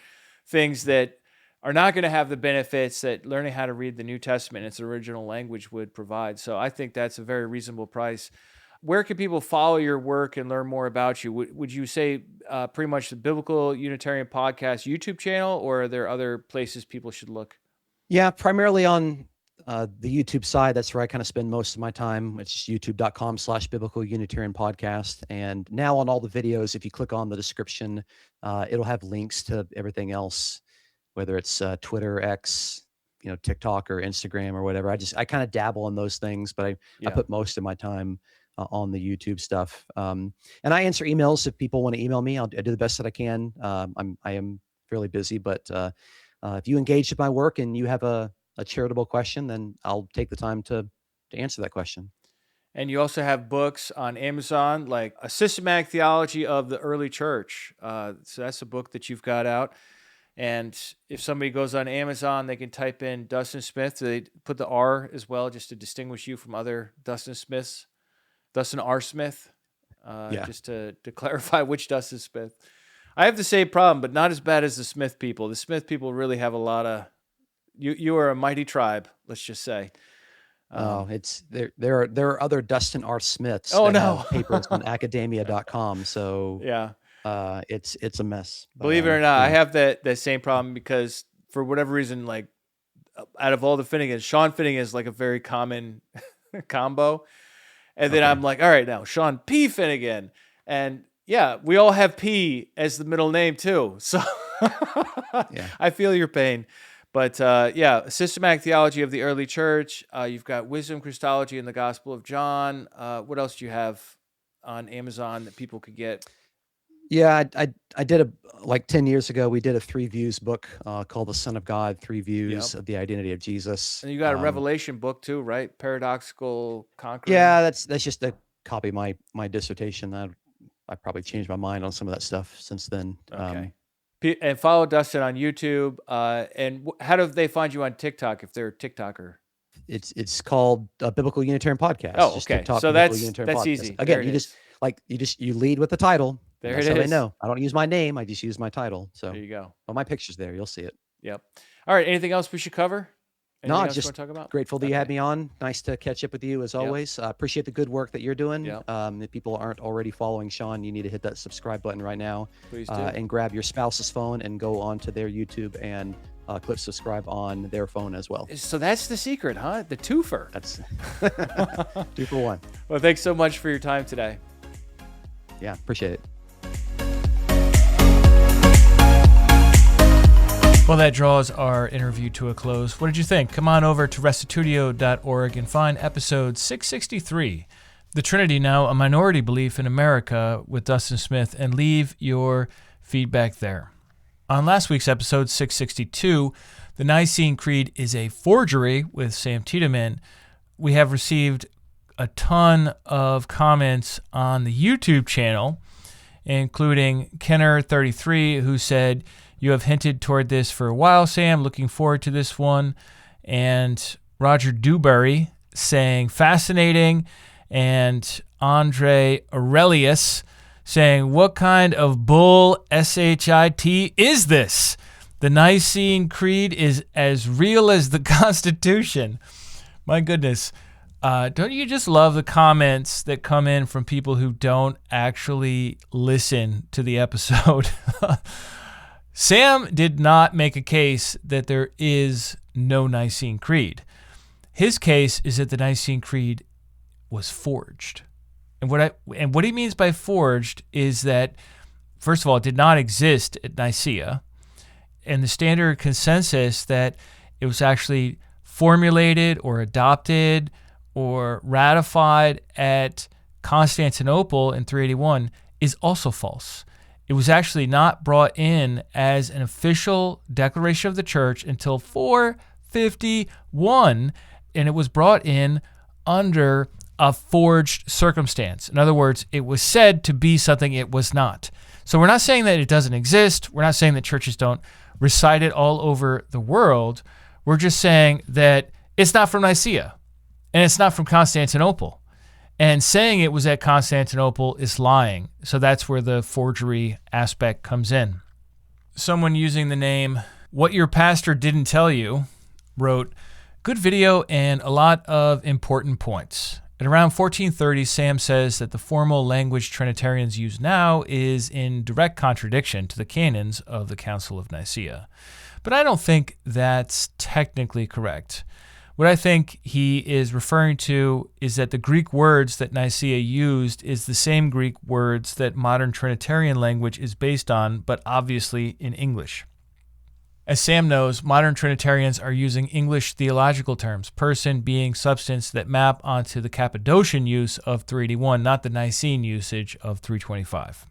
things that are not going to have the benefits that learning how to read the New Testament in its original language would provide. So I think that's a very reasonable price. Where can people follow your work and learn more about you? Would you say pretty much the Biblical Unitarian Podcast YouTube channel, or are there other places people should look? Yeah, primarily on the YouTube side. That's where I kind of spend most of my time. It's youtube.com/Biblical Unitarian Podcast. And now on all the videos, if you click on the description, it'll have links to everything else, whether it's Twitter, X, TikTok or Instagram or whatever. I kind of dabble in those things, but I put most of my time on the YouTube stuff. And I answer emails if people want to email me. I do the best that I can. I am fairly busy, but if you engage with my work and you have a charitable question, then I'll take the time to answer that question. And you also have books on Amazon, like A Systematic Theology of the Early Church. So that's a book that you've got out. And if somebody goes on Amazon, they can type in Dustin Smith. They put the R as well, just to distinguish you from other Dustin Smiths. Dustin R. Smith, just to clarify which Dustin Smith. I have the same problem, but not as bad as the Smith people. The Smith people really have a lot of... You are a mighty tribe, let's just say. It's there are other Dustin R. Smiths that have papers on academia.com. So it's a mess. Believe it or not, I have that same problem because for whatever reason, like out of all the Finnegans, Sean Finnegan is like a very common combo. And then I'm like, all right, now Sean P. Finnegan. And we all have P as the middle name too. So I feel your pain. But Systematic Theology of the Early Church. You've got Wisdom Christology in the Gospel of John. What else do you have on Amazon that people could get? Yeah, I did like 10 years ago, we did a 3 views book called The Son of God, 3 views of the identity of Jesus. And you got a Revelation book too, right? Paradoxical Conquering. Yeah, that's just a copy of my dissertation. I probably changed my mind on some of that stuff since then. Okay. And follow Dustin on YouTube. And how do they find you on TikTok if they're a TikToker? It's called Biblical Unitarian Podcast. Oh, Just okay. TikTok, So Biblical that's Unitarian Podcast. easy. Again, you lead with the title. There that's it how is. they know. I don't use my name. I just use my title. So there you go. Well, my picture's there. You'll see it. Yep. All right. Anything else we should cover? Anything else just you want to talk about? grateful that you had me on. Nice to catch up with you as always. Appreciate the good work that you're doing. Yep. If people aren't already following Sean, you need to hit that subscribe button right now. Please do. And grab your spouse's phone and go onto their YouTube and click subscribe on their phone as well. So that's the secret, huh? The twofer. That's 2 for 1. Well, thanks so much for your time today. Yeah, appreciate it. Well, that draws our interview to a close. What did you think? Come on over to restitutio.org and find episode 663, The Trinity Now, a Minority Belief in America, with Dustin Smith, and leave your feedback there. On last week's episode 662, The Nicene Creed is a Forgery with Sam Tiedemann, we have received a ton of comments on the YouTube channel, including Kenner33, who said, "You have hinted toward this for a while, Sam. Looking forward to this one." And Roger Dewberry saying, "Fascinating." And Andre Aurelius saying, "What kind of bull shit is this? The Nicene Creed is as real as the Constitution." My goodness. Don't you just love the comments that come in from people who don't actually listen to the episode? Sam did not make a case that there is no Nicene Creed. His case is that the Nicene Creed was forged. And what he means by forged is that, first of all, it did not exist at Nicaea, and the standard consensus that it was actually formulated or adopted or ratified at Constantinople in 381 is also false. It was actually not brought in as an official declaration of the church until 451, and it was brought in under a forged circumstance. In other words, it was said to be something it was not. So we're not saying that it doesn't exist. We're not saying that churches don't recite it all over the world. We're just saying that it's not from Nicaea, and it's not from Constantinople. And saying it was at Constantinople is lying. So that's where the forgery aspect comes in. Someone using the name What Your Pastor Didn't Tell You wrote, "Good video and a lot of important points. At around 1430, Sam says that the formal language Trinitarians use now is in direct contradiction to the canons of the Council of Nicaea. But I don't think that's technically correct. What I think he is referring to is that the Greek words that Nicaea used is the same Greek words that modern Trinitarian language is based on, but obviously in English. As Sam knows, modern Trinitarians are using English theological terms, person, being, substance, that map onto the Cappadocian use of 381, not the Nicene usage of 325.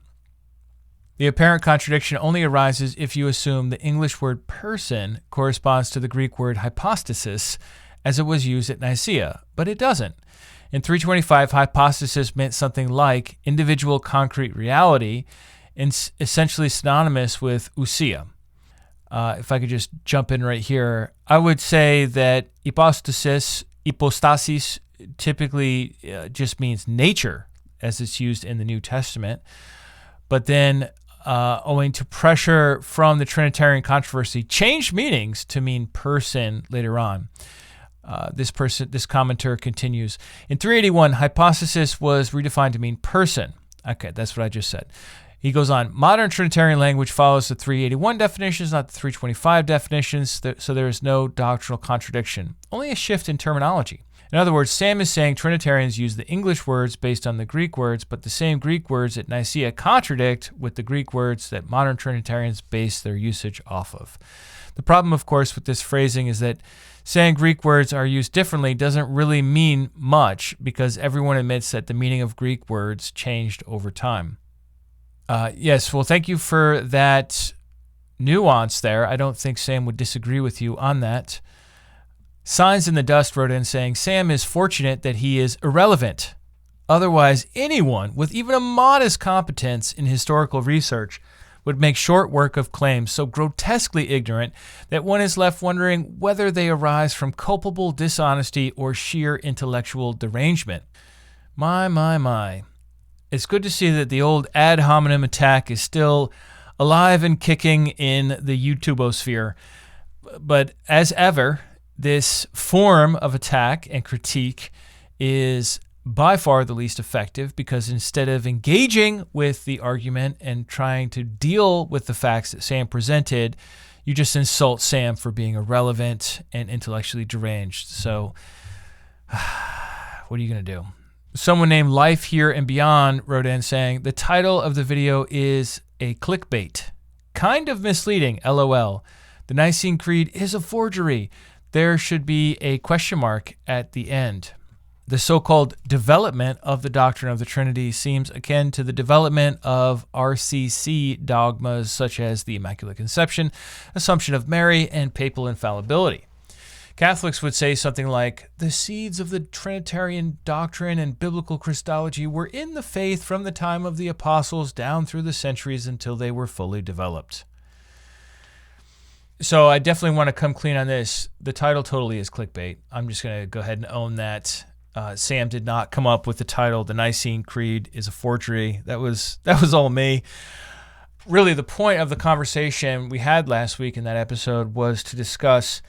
The apparent contradiction only arises if you assume the English word person corresponds to the Greek word hypostasis, as it was used at Nicaea, but it doesn't. In 325, hypostasis meant something like individual concrete reality, and essentially synonymous with ousia. If I could just jump in right here, I would say that hypostasis typically just means nature, as it's used in the New Testament. But then, owing to pressure from the Trinitarian controversy, changed meanings to mean person later on. This commenter continues, in 381, hypostasis was redefined to mean person. Okay, that's what I just said. He goes on, modern Trinitarian language follows the 381 definitions, not the 325 definitions, so there is no doctrinal contradiction, only a shift in terminology. In other words, Sam is saying Trinitarians use the English words based on the Greek words, but the same Greek words at Nicaea contradict with the Greek words that modern Trinitarians base their usage off of. The problem, of course, with this phrasing is that saying Greek words are used differently doesn't really mean much because everyone admits that the meaning of Greek words changed over time. Yes, well, thank you for that nuance there. I don't think Sam would disagree with you on that. Signs in the Dust wrote in saying, Sam is fortunate that he is irrelevant. Otherwise, anyone with even a modest competence in historical research would make short work of claims so grotesquely ignorant that one is left wondering whether they arise from culpable dishonesty or sheer intellectual derangement. My. It's good to see that the old ad hominem attack is still alive and kicking in the YouTubosphere. But as ever, this form of attack and critique is by far the least effective, because instead of engaging with the argument and trying to deal with the facts that Sam presented, you just insult Sam for being irrelevant and intellectually deranged. So what are you going to do? Someone named Life Here and Beyond wrote in saying, the title of the video is a clickbait. Kind of misleading, LOL. The Nicene Creed is a forgery. There should be a question mark at the end. The so-called development of the doctrine of the Trinity seems akin to the development of RCC dogmas such as the Immaculate Conception, Assumption of Mary, and papal infallibility. Catholics would say something like, the seeds of the Trinitarian doctrine and biblical Christology were in the faith from the time of the apostles down through the centuries until they were fully developed. So I definitely want to come clean on this. The title totally is clickbait. I'm just going to go ahead and own that. Sam did not come up with the title, The Nicene Creed is a Forgery. That was all me. Really, the point of the conversation we had last week in that episode was to discuss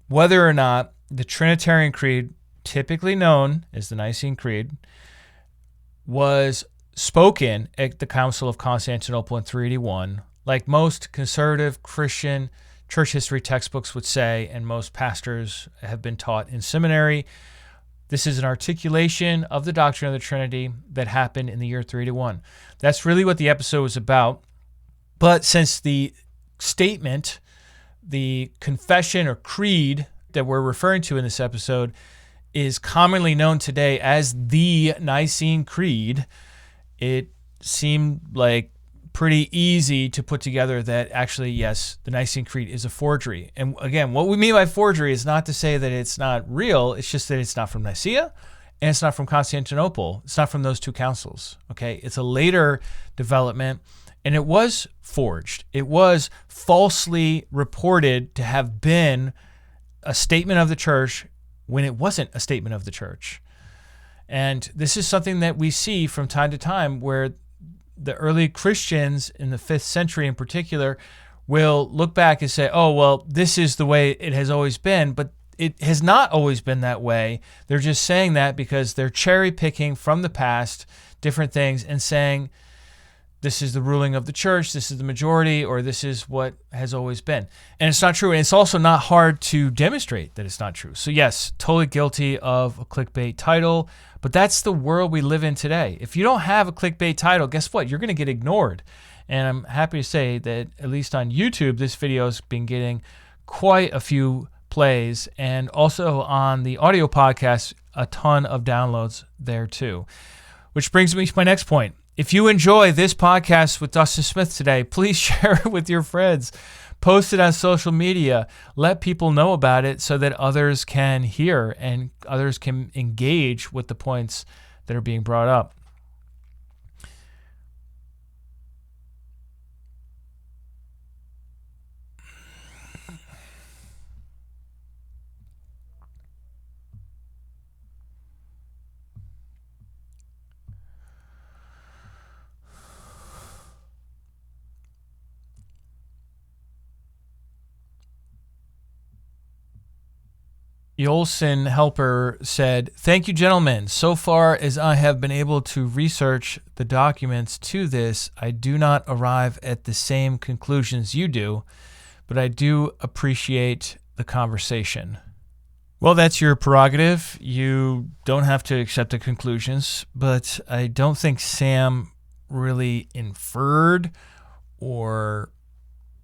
whether or not the Trinitarian Creed, typically known as the Nicene Creed, was spoken at the Council of Constantinople in 381, like most conservative Christian church history textbooks would say, and most pastors have been taught in seminary. This is an articulation of the doctrine of the Trinity that happened in the year 381. That's really what the episode was about. But since the statement, the confession or creed that we're referring to in this episode is commonly known today as the Nicene Creed, it seemed like pretty easy to put together that actually, yes, the Nicene Creed is a forgery. And again, what we mean by forgery is not to say that it's not real. It's just that it's not from Nicaea and it's not from Constantinople. It's not from those two councils. Okay, it's a later development, and it was forged. It was falsely reported to have been a statement of the church when it wasn't a statement of the church. And this is something that we see from time to time, where the early Christians in the 5th century in particular will look back and say, oh, well, this is the way it has always been, but it has not always been that way. They're just saying that because they're cherry picking from the past different things and saying, this is the ruling of the church, this is the majority, or this is what has always been. And it's not true. And it's also not hard to demonstrate that it's not true. So yes, totally guilty of a clickbait title, but that's the world we live in today. If you don't have a clickbait title, guess what? You're going to get ignored. And I'm happy to say that at least on YouTube, this video has been getting quite a few plays, and also on the audio podcast, a ton of downloads there too. Which brings me to my next point. If you enjoy this podcast with Dustin Smith today, please share it with your friends. Post it on social media. Let people know about it so that others can hear and others can engage with the points that are being brought up. Yolson Helper said, "Thank you, gentlemen. So far as I have been able to research the documents to this, I do not arrive at the same conclusions you do, but I do appreciate the conversation." Well, that's your prerogative. You don't have to accept the conclusions, but I don't think Sam really inferred or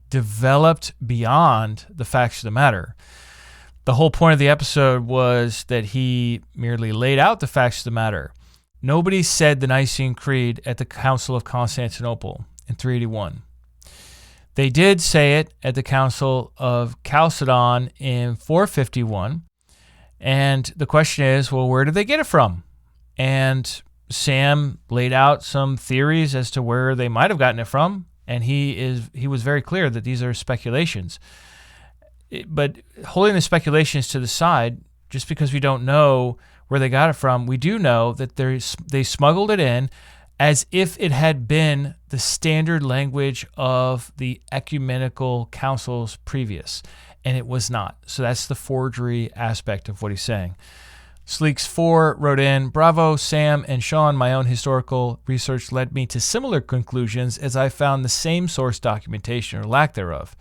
developed beyond the facts of the matter. The whole point of the episode was that he merely laid out the facts of the matter. Nobody said the Nicene Creed at the Council of Constantinople in 381. They did say it at the Council of Chalcedon in 451. And the question is, well, where did they get it from? And Sam laid out some theories as to where they might have gotten it from, and he was very clear that these are speculations. But holding the speculations to the side, just because we don't know where they got it from, we do know that they smuggled it in as if it had been the standard language of the ecumenical councils previous, and it was not. So that's the forgery aspect of what he's saying. Sleeks4 wrote in, "Bravo, Sam and Sean. My own historical research led me to similar conclusions as I found the same source documentation or lack thereof.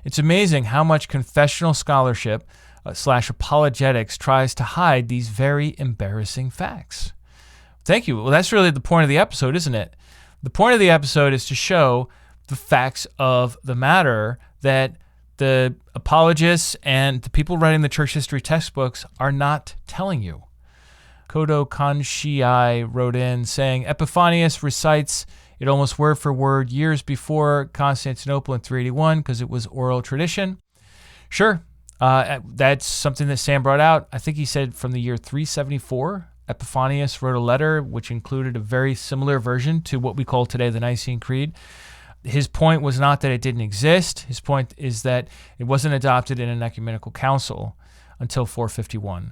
It's amazing how much confessional scholarship / apologetics tries to hide these very embarrassing facts." Thank you. Well, that's really the point of the episode, isn't it? The point of the episode is to show the facts of the matter that the apologists and the people writing the church history textbooks are not telling you. Kodo Kanshii wrote in saying, Epiphanius recites it almost word for word years before Constantinople in 381 because it was oral tradition. Sure, that's something that Sam brought out. I think he said from the year 374, Epiphanius wrote a letter which included a very similar version to what we call today the Nicene Creed. His point was not that it didn't exist. His point is that it wasn't adopted in an ecumenical council until 451.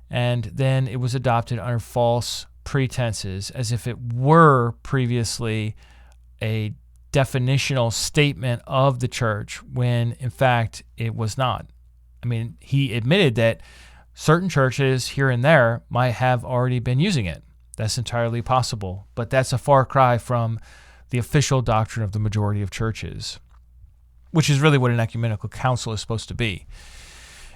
And then it was adopted under false pretenses, as if it were previously a definitional statement of the church, when in fact it was not. I mean, he admitted that certain churches here and there might have already been using it. That's entirely possible, but that's a far cry from the official doctrine of the majority of churches, which is really what an ecumenical council is supposed to be.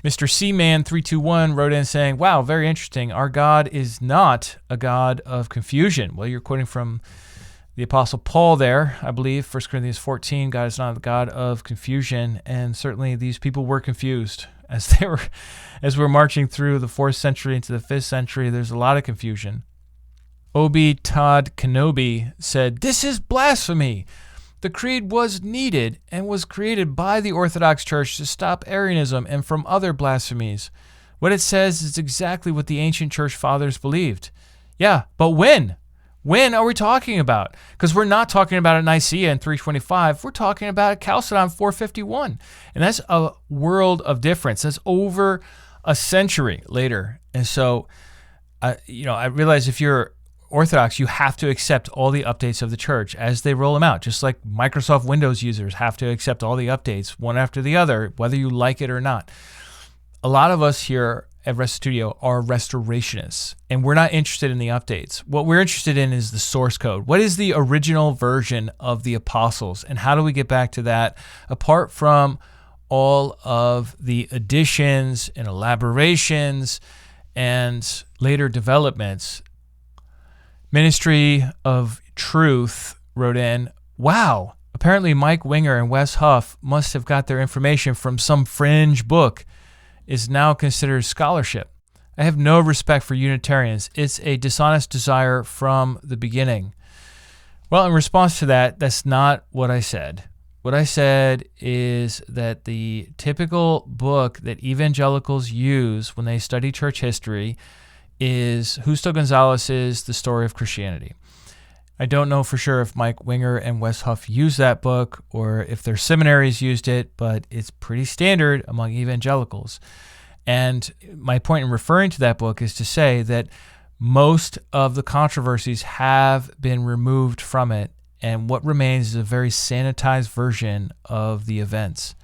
Mr. Seaman321 wrote in saying, wow, very interesting. Our God is not a God of confusion. Well, you're quoting from the Apostle Paul there, I believe, 1 Corinthians 14, God is not a God of confusion, and certainly these people were confused. As we're marching through the 4th century into the 5th century, there's a lot of confusion. Obi Todd Kenobi said, this is blasphemy. The creed was needed and was created by the Orthodox Church to stop Arianism and from other blasphemies. What it says is exactly what the ancient church fathers believed. Yeah, but when? When are we talking about? Because we're not talking about at Nicaea in 325. We're talking about at Chalcedon 451. And that's a world of difference. That's over a century later. And so, I realize if you're Orthodox, you have to accept all the updates of the church as they roll them out, just like Microsoft Windows users have to accept all the updates one after the other, whether you like it or not. A lot of us here at Restitutio are restorationists, and we're not interested in the updates. What we're interested in is the source code. What is the original version of the apostles, and how do we get back to that apart from all of the additions and elaborations and later developments? Ministry of Truth wrote in, wow, apparently Mike Winger and Wes Huff must have got their information from some fringe book, is now considered scholarship. I have no respect for Unitarians. It's a dishonest desire from the beginning. Well, in response to that, that's not what I said. What I said is that the typical book that evangelicals use when they study church history is Justo Gonzalez's The Story of Christianity. I don't know for sure if Mike Winger and Wes Huff used that book or if their seminaries used it, but it's pretty standard among evangelicals. And my point in referring to that book is to say that most of the controversies have been removed from it, and what remains is a very sanitized version of the events.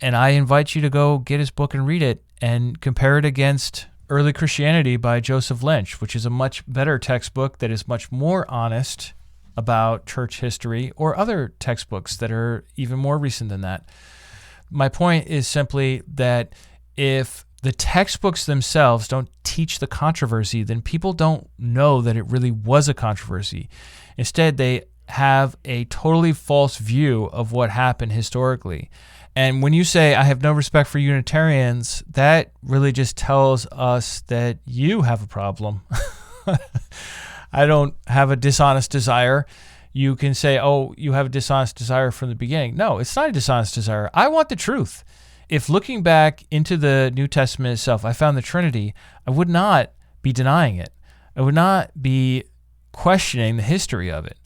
And I invite you to go get his book and read it and compare it against Early Christianity by Joseph Lynch, which is a much better textbook that is much more honest about church history, or other textbooks that are even more recent than that. My point is simply that if the textbooks themselves don't teach the controversy, then people don't know that it really was a controversy. Instead, they have a totally false view of what happened historically. And when you say, I have no respect for Unitarians, that really just tells us that you have a problem. I don't have a dishonest desire. You can say, oh, you have a dishonest desire from the beginning. No, it's not a dishonest desire. I want the truth. If looking back into the New Testament itself, I found the Trinity, I would not be denying it. I would not be questioning the history of it.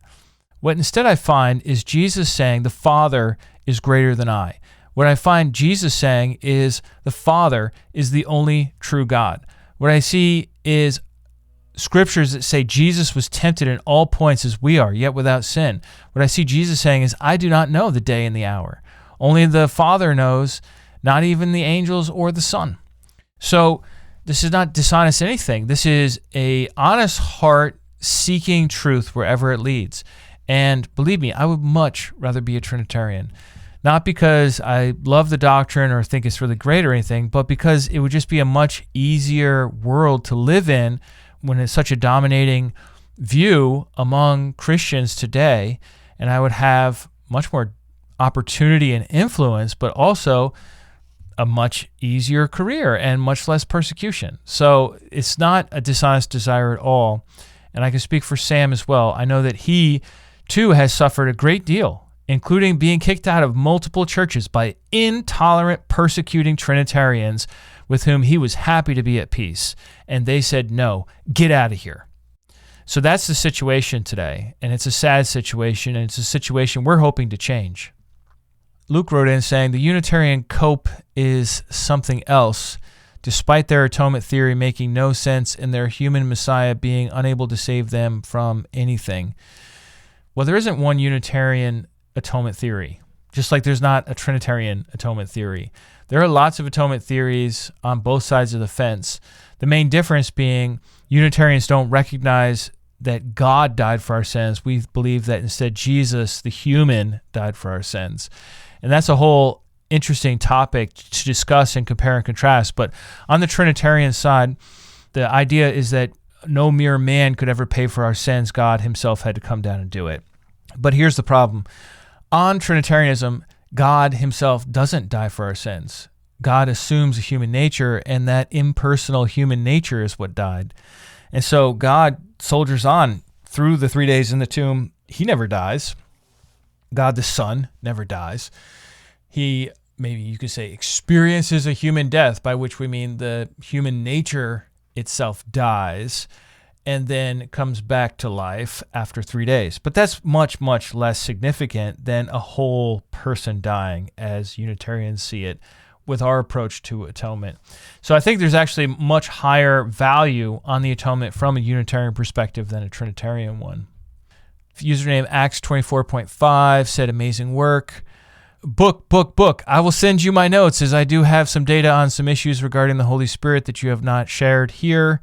What instead I find is Jesus saying the Father is greater than I. What I find Jesus saying is the Father is the only true God. What I see is scriptures that say Jesus was tempted in all points as we are, yet without sin. What I see Jesus saying is, I do not know the day and the hour. Only the Father knows, not even the angels or the Son. So this is not dishonest anything. This is a honest heart seeking truth wherever it leads. And believe me, I would much rather be a Trinitarian. Not because I love the doctrine or think it's really great or anything, but because it would just be a much easier world to live in when it's such a dominating view among Christians today, and I would have much more opportunity and influence, but also a much easier career and much less persecution. So it's not a dishonest desire at all. And I can speak for Sam as well. I know that he, too, has suffered a great deal, including being kicked out of multiple churches by intolerant, persecuting Trinitarians with whom he was happy to be at peace. And they said, no, get out of here. So that's the situation today. And it's a sad situation, and it's a situation we're hoping to change. Luke wrote in saying, the Unitarian cope is something else, despite their atonement theory making no sense and their human Messiah being unable to save them from anything. Well, there isn't one Unitarian atonement theory, just like there's not a Trinitarian atonement theory. There are lots of atonement theories on both sides of the fence. The main difference being Unitarians don't recognize that God died for our sins. We believe that instead Jesus, the human, died for our sins. And that's a whole interesting topic to discuss and compare and contrast. But on the Trinitarian side, the idea is that no mere man could ever pay for our sins. God himself had to come down and do it. But here's the problem. On Trinitarianism, God himself doesn't die for our sins. God assumes a human nature, and that impersonal human nature is what died. And so God soldiers on through the 3 days in the tomb. He never dies. God the Son never dies. He, maybe you could say, experiences a human death, by which we mean the human nature itself dies and then comes back to life after 3 days. But that's much, much less significant than a whole person dying, as Unitarians see it with our approach to atonement. So I think there's actually much higher value on the atonement from a Unitarian perspective than a Trinitarian one. Username Acts24.5 said, amazing work. Book. I will send you my notes, as I do have some data on some issues regarding the Holy Spirit that you have not shared here.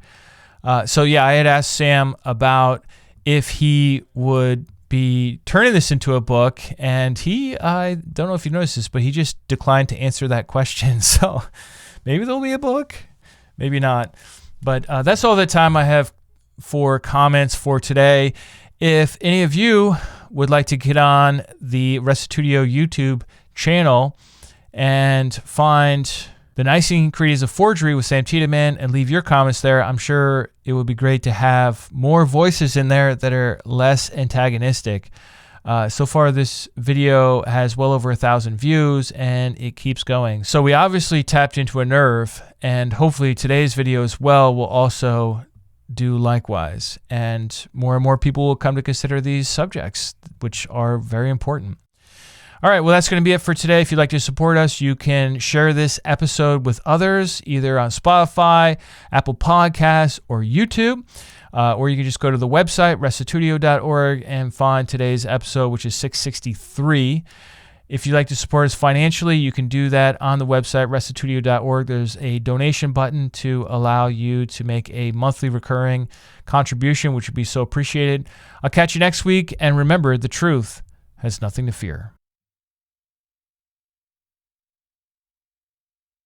I had asked Sam about if he would be turning this into a book, and I don't know if you noticed this, but he just declined to answer that question. So maybe there'll be a book, maybe not. But that's all the time I have for comments for today. If any of you would like to get on the Restitutio YouTube channel and find the Nicene Creed is a Forgery with Sam Tiedemann and leave your comments there, I'm sure it would be great to have more voices in there that are less antagonistic. So far, this video has well over 1,000 views, and it keeps going. So we obviously tapped into a nerve, and hopefully today's video as well will also do likewise. And more people will come to consider these subjects, which are very important. All right, well, that's going to be it for today. If you'd like to support us, you can share this episode with others, either on Spotify, Apple Podcasts, or YouTube. Or you can just go to the website, restitutio.org, and find today's episode, which is 663. If you'd like to support us financially, you can do that on the website, restitutio.org. There's a donation button to allow you to make a monthly recurring contribution, which would be so appreciated. I'll catch you next week, and remember, the truth has nothing to fear.